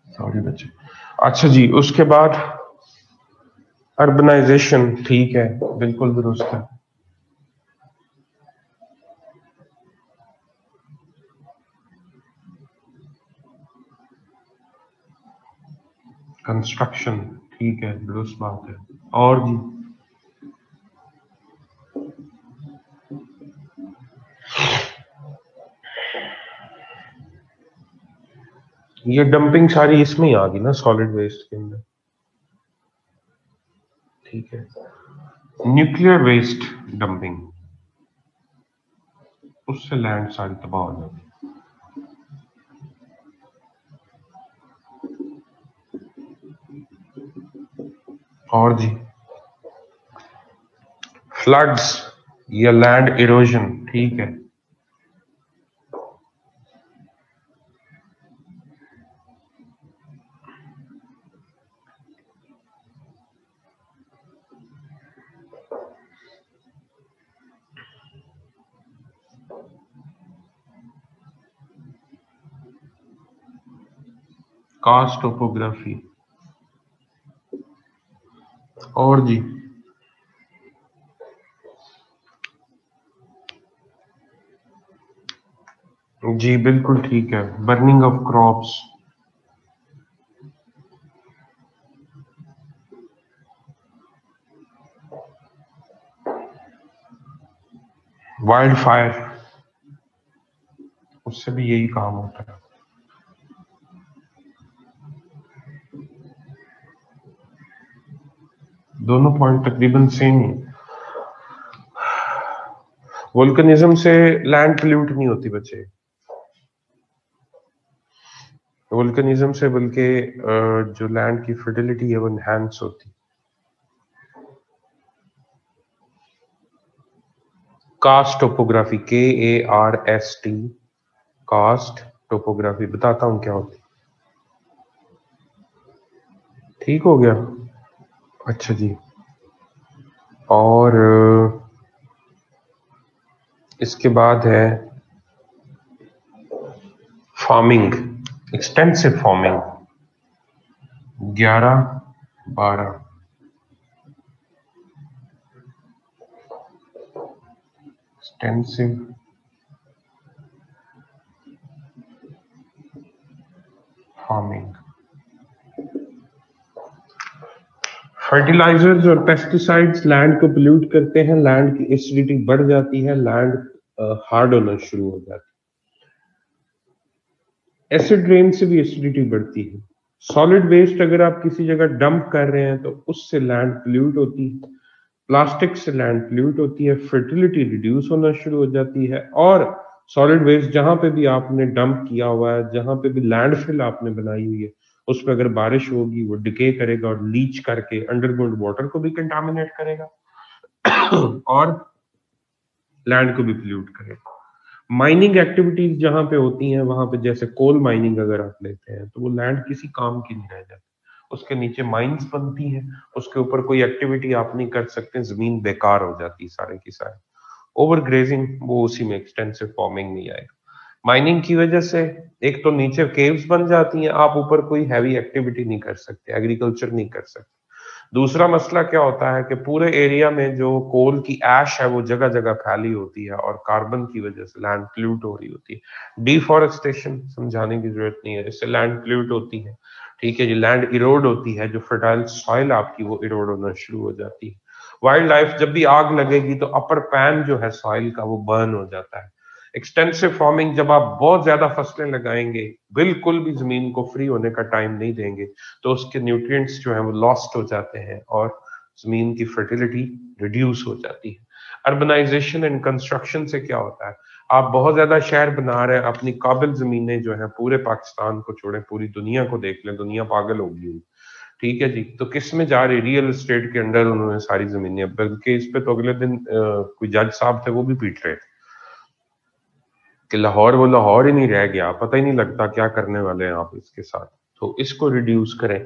सॉरी बच्चे। अच्छा जी, उसके बाद अर्बनाइजेशन ठीक है, बिल्कुल दुरुस्त है। कंस्ट्रक्शन ठीक है, दुरुस्त बात है। और जी ये डंपिंग सारी इसमें ही आ गई ना, सॉलिड वेस्ट के अंदर। ठीक है, न्यूक्लियर वेस्ट डंपिंग, उससे लैंड सारी तबाह हो जाती है। और जी फ्लड्स या लैंड इरोजन ठीक है। Karst topography. और जी जी बिल्कुल ठीक है, burning of crops. Wild fire, उससे भी यही काम होता है। दोनों पॉइंट तकरीबन सेम ही। वोल्केनिज्म से लैंड पोल्यूट नहीं होती बच्चे, वोल्केनिज्म से बल्कि जो लैंड की फर्टिलिटी है वो एनहांस होती। Karst topography, KARST, karst topography बताता हूं क्या होती। ठीक हो गया। अच्छा जी, और इसके बाद है farming, extensive farming 11-12। Extensive farming, fertilisers और पेस्टिसाइड्स लैंड को पोल्यूट करते हैं, लैंड की एसिडिटी बढ़ जाती है, लैंड हार्ड होना शुरू हो जाती है। एसिड रेन से भी एसिडिटी बढ़ती है। सॉलिड वेस्ट अगर आप किसी जगह डंप कर रहे हैं तो उससे लैंड पोल्यूट होती है, प्लास्टिक से लैंड पोल्यूट होती है, फर्टिलिटी रिड्यूस होना शुरू हो जाती है। और सॉलिड वेस्ट जहां पे भी आपने डंप किया हुआ है, जहां पे भी लैंडफिल आपने बनाई हुई है, उस पर अगर बारिश होगी वो डिके करेगा और लीच करके अंडरग्राउंड वाटर को भी कंटामिनेट करेगा और लैंड को भी पोल्यूट करेगा। माइनिंग एक्टिविटीज जहां पे होती हैं वहां पे, जैसे कोल माइनिंग अगर आप लेते हैं तो वो लैंड किसी काम की नहीं रह जाती, उसके नीचे माइंस बनती हैं, उसके ऊपर कोई एक्टिविटी आप नहीं कर सकते, जमीन बेकार हो जाती है सारे की सारे। ओवर ग्रेजिंग वो उसी में एक्सटेंसिव फार्मिंग नहीं आएगा। माइनिंग की वजह से एक तो नीचे केव्स बन जाती हैं, आप ऊपर कोई हैवी एक्टिविटी नहीं कर सकते, एग्रीकल्चर नहीं कर सकते। दूसरा मसला क्या होता है कि पूरे एरिया में जो कोल की ऐश है वो जगह जगह फैली होती है और कार्बन की वजह से लैंड पोल्यूट हो रही होती है। डिफॉरेस्टेशन समझाने की जरूरत नहीं है, इससे लैंड पोल्यूट होती है। ठीक है जी, लैंड इरोड होती है, जो फर्टाइल सॉइल आपकी वो इरोड होना शुरू हो जाती है। वाइल्ड लाइफ, जब भी आग लगेगी तो अपर पैन जो है सॉइल का वो बर्न हो जाता है। एक्सटेंसिव फार्मिंग, जब आप बहुत ज्यादा फसलें लगाएंगे, बिल्कुल भी जमीन को फ्री होने का टाइम नहीं देंगे, तो उसके न्यूट्रिएंट्स जो है वो लॉस्ट हो जाते हैं और जमीन की फर्टिलिटी रिड्यूस हो जाती है। अर्बनाइजेशन एंड कंस्ट्रक्शन से क्या होता है, आप बहुत ज्यादा शहर बना रहे हैं, अपनी काबिल जमीनें जो है, पूरे पाकिस्तान को छोड़े पूरी दुनिया को देख लें, दुनिया पागल होगी। ठीक है जी, तो किस में जा रही, रियल एस्टेट के अंडर उन्होंने सारी जमीनें, बल्कि इस पे तो अगले दिन कोई जज साहब थे वो भी पीट रहे थे कि लाहौर वो लाहौर ही नहीं रह गया, पता ही नहीं लगता क्या करने वाले हैं आप इसके साथ। तो इसको रिड्यूस करें।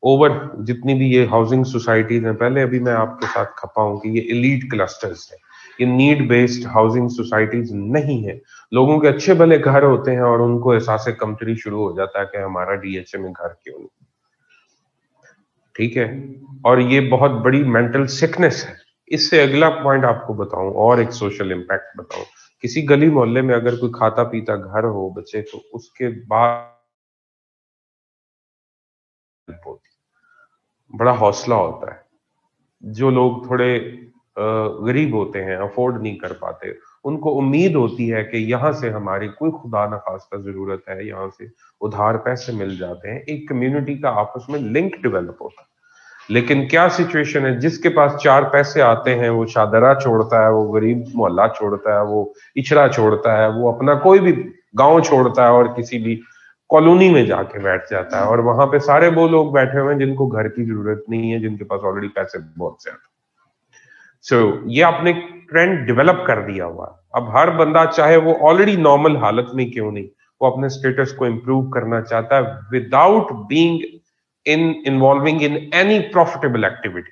ओवर जितनी भी ये हाउसिंग सोसाइटीज हैं, पहले अभी मैं आपके साथ खपा हूं कि ये एलीट क्लस्टर्स है, ये नीड बेस्ड हाउसिंग सोसाइटीज नहीं है। लोगों के अच्छे भले घर होते हैं और उनको एहसास कमतरी शुरू हो जाता है कि हमारा DHA में घर क्यों नहीं। ठीक है, और ये बहुत बड़ी मेंटल सिकनेस है। इससे अगला पॉइंट आपको बताऊं, और एक सोशल इम्पैक्ट बताऊं। किसी गली मोहल्ले में अगर कोई खाता पीता घर हो बच्चे, तो उसके बाद बड़ा हौसला होता है। जो लोग थोड़े गरीब होते हैं, अफोर्ड नहीं कर पाते, उनको उम्मीद होती है कि यहाँ से हमारी कोई खुदा न खास्ता जरूरत है, यहाँ से उधार पैसे मिल जाते हैं, एक कम्युनिटी का आपस में लिंक डेवलप होता है। लेकिन क्या सिचुएशन है, जिसके पास चार पैसे आते हैं वो शादरा छोड़ता है, वो गरीब मोहल्ला छोड़ता है, वो इचड़ा छोड़ता है, वो अपना कोई भी गांव छोड़ता है और किसी भी कॉलोनी में जाके बैठ जाता है, और वहां पे सारे वो लोग बैठे हुए हैं जिनको घर की जरूरत नहीं है, जिनके पास ऑलरेडी पैसे बहुत ज्यादा। सो ये आपने ट्रेंड डेवलप कर दिया हुआ है। अब हर बंदा, चाहे वो ऑलरेडी नॉर्मल हालत में क्यों नहीं, वो अपने स्टेटस को इंप्रूव करना चाहता है without being in involving in any profitable activity.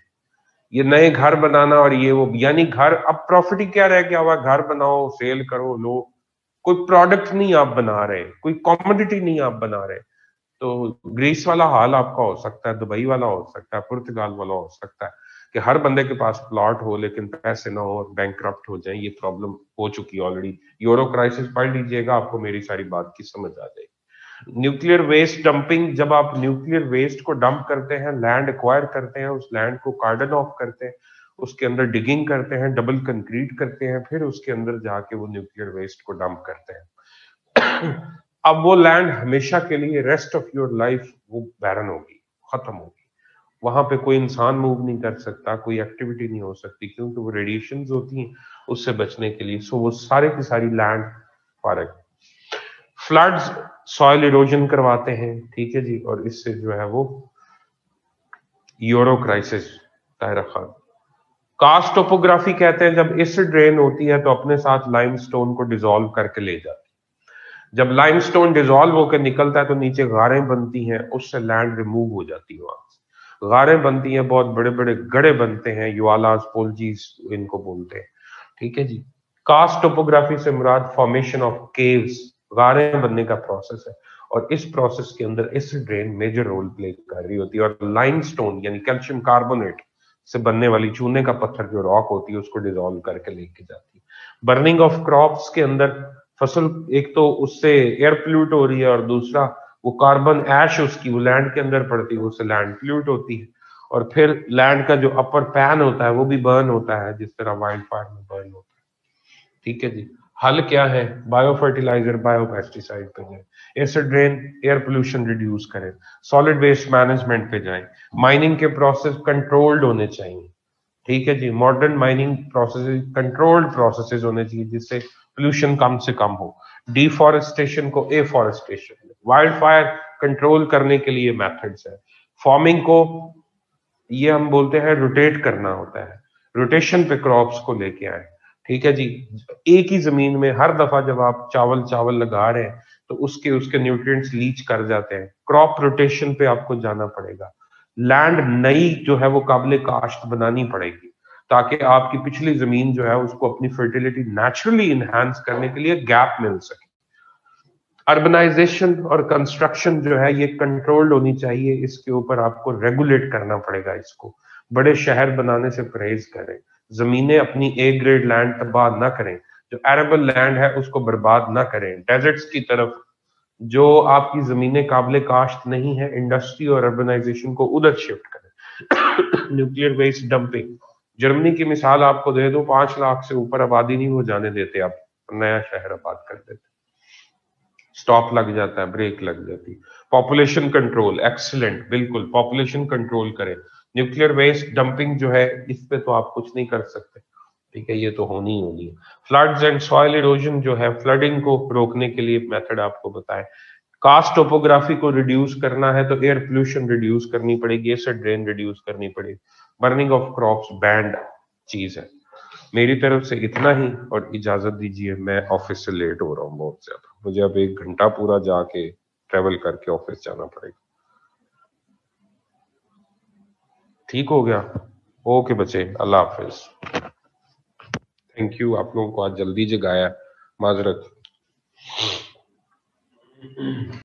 ये नए घर बनाना और ये वो, यानी घर, अब प्रॉफिट ही क्या रह गया हुआ, घर बनाओ, सेल करो, लो। कोई प्रोडक्ट नहीं आप बना रहे, कोई कॉमोडिटी नहीं आप बना रहे। तो ग्रीस वाला हाल आपका हो सकता है, दुबई वाला हो सकता है, पुर्तगाल वाला हो सकता है, कि हर बंदे के पास प्लॉट हो लेकिन पैसे ना हो और बैंकक्रप्ट हो जाए। ये प्रॉब्लम हो चुकी है ऑलरेडी। यूरो क्राइसिस पढ़ लीजिएगा, आपको मेरी सारी बात की समझ आ जाएगी। न्यूक्लियर वेस्ट डंपिंग, जब आप न्यूक्लियर वेस्ट को डंप करते हैं, लैंड एक्वायर करते हैं, उस लैंड को कार्डन ऑफ करते हैं, उसके अंदर डिगिंग करते हैं, डबल कंक्रीट करते हैं, फिर उसके अंदर जाके वो न्यूक्लियर वेस्ट को डंप करते हैं। अब वो लैंड हमेशा के लिए, रेस्ट ऑफ योर लाइफ, वो बैरन होगी, खत्म होगी। वहां पे कोई इंसान मूव नहीं कर सकता, कोई एक्टिविटी नहीं हो सकती, क्योंकि वो रेडिएशन होती हैं उससे बचने के लिए। सो वो सारे की सारी लैंड फारग। फ्लड्स सॉइल इरोजन करवाते हैं, ठीक है जी, और इससे जो है वो euro crisis, Tahira Khan. Karst topography कहते हैं, जब एसिड रेन होती है तो अपने साथ लाइमस्टोन को डिसॉल्व करके ले जाती है। जब लाइमस्टोन डिसॉल्व होकर निकलता है तो नीचे गारें बनती हैं, उससे लैंड रिमूव हो जाती है। वहां से गारें बनती हैं, बहुत बड़े बड़े गड्ढे बनते हैं, युवालास पोल्जीज इनको बोलते हैं, ठीक है जी। कास्ट टोपोग्राफी से मुराद फॉर्मेशन ऑफ केव्स, गारें बनने का प्रोसेस है, और इस प्रोसेस के अंदर acid rain major role play कर रही होती है। और लाइमस्टोन यानी कैल्शियम कार्बोनेट से बनने वाली चूने का पत्थर, जो रॉक होती है, उसको डिसॉल्व करके लेके जाती है। बर्निंग ऑफ क्रॉप्स के अंदर फसल, एक तो उससे एयर पोल्यूट हो रही है, और दूसरा वो कार्बन ऐश उसकी वो लैंड के अंदर पड़ती है, उससे लैंड पोल्यूट होती है। और फिर लैंड का जो अपर पैन होता है वो भी बर्न होता है, जिस तरह वाइल्ड फायर में बर्न होता है, ठीक है जी। हल क्या है? बायो फर्टिलाइजर, बायो पेस्टिसाइड पे जाए, acid rain, air pollution reduce करें, सॉलिड वेस्ट मैनेजमेंट पे जाएं, माइनिंग के प्रोसेस कंट्रोल्ड होने चाहिए, ठीक है जी। Modern mining process controlled processes होने चाहिए, जिससे पोल्यूशन कम से कम हो। डिफॉरेस्टेशन को एफॉरेस्टेशन, वाइल्ड फायर कंट्रोल करने के लिए मेथड्स है। फार्मिंग को, ये हम बोलते हैं, रोटेट करना होता है, रोटेशन पे क्रॉप्स को लेके आए, ठीक है जी। एक ही जमीन में हर दफा जब आप चावल चावल लगा रहे हैं तो उसके उसके न्यूट्रिएंट्स लीच कर जाते हैं। क्रॉप रोटेशन पे आपको जाना पड़ेगा। लैंड नई जो है वो काबिल काश्त बनानी पड़ेगी, ताकि आपकी पिछली जमीन जो है उसको अपनी फर्टिलिटी नेचुरली इनहेंस करने के लिए गैप मिल सके। अर्बनाइजेशन और कंस्ट्रक्शन जो है ये कंट्रोल्ड होनी चाहिए, इसके ऊपर आपको रेगुलेट करना पड़ेगा इसको। बड़े शहर बनाने से परहेज करें, जमीनें अपनी ए ग्रेड लैंड तबाह ना करें, जो एरेबल लैंड है उसको बर्बाद ना करें। डेजर्ट्स की तरफ जो आपकी जमीनें काबिल काश्त नहीं है, इंडस्ट्री और अर्बनाइजेशन को उधर शिफ्ट करें। न्यूक्लियर वेस्ट डंपिंग, जर्मनी की मिसाल आपको दे दो, 5 लाख से ऊपर आबादी नहीं वो जाने देते, आप नया शहर आबाद कर देते, स्टॉप लग जाता है, ब्रेक लग जाती है। पॉपुलेशन कंट्रोल, एक्सीलेंट, बिल्कुल पॉपुलेशन कंट्रोल करें। न्यूक्लियर वेस्ट डंपिंग जो है, इस पे तो आप कुछ नहीं कर सकते, ठीक है, ये तो होनी ही होनी है। फ्लड्स एंड सॉइल इरोजन जो है, फ्लडिंग को रोकने के लिए मेथड आपको बताएं। कास्ट टोपोग्राफी को रिड्यूस करना है तो एयर पोल्यूशन रिड्यूस करनी पड़ेगी, एसिड रेन रिड्यूस करनी पड़ेगी। बर्निंग ऑफ क्रॉप्स बैंड चीज है। मेरी तरफ से इतना ही, और इजाजत दीजिए, मैं ऑफिस से लेट हो रहा हूँ बहुत ज्यादा। मुझे अब 1 घंटा पूरा जाके ट्रेवल करके ऑफिस जाना पड़ेगा। ठीक हो गया? ओके बच्चे, अल्लाह हाफिज। थैंक यू, आप लोगों को आज जल्दी जगाया, माजरत।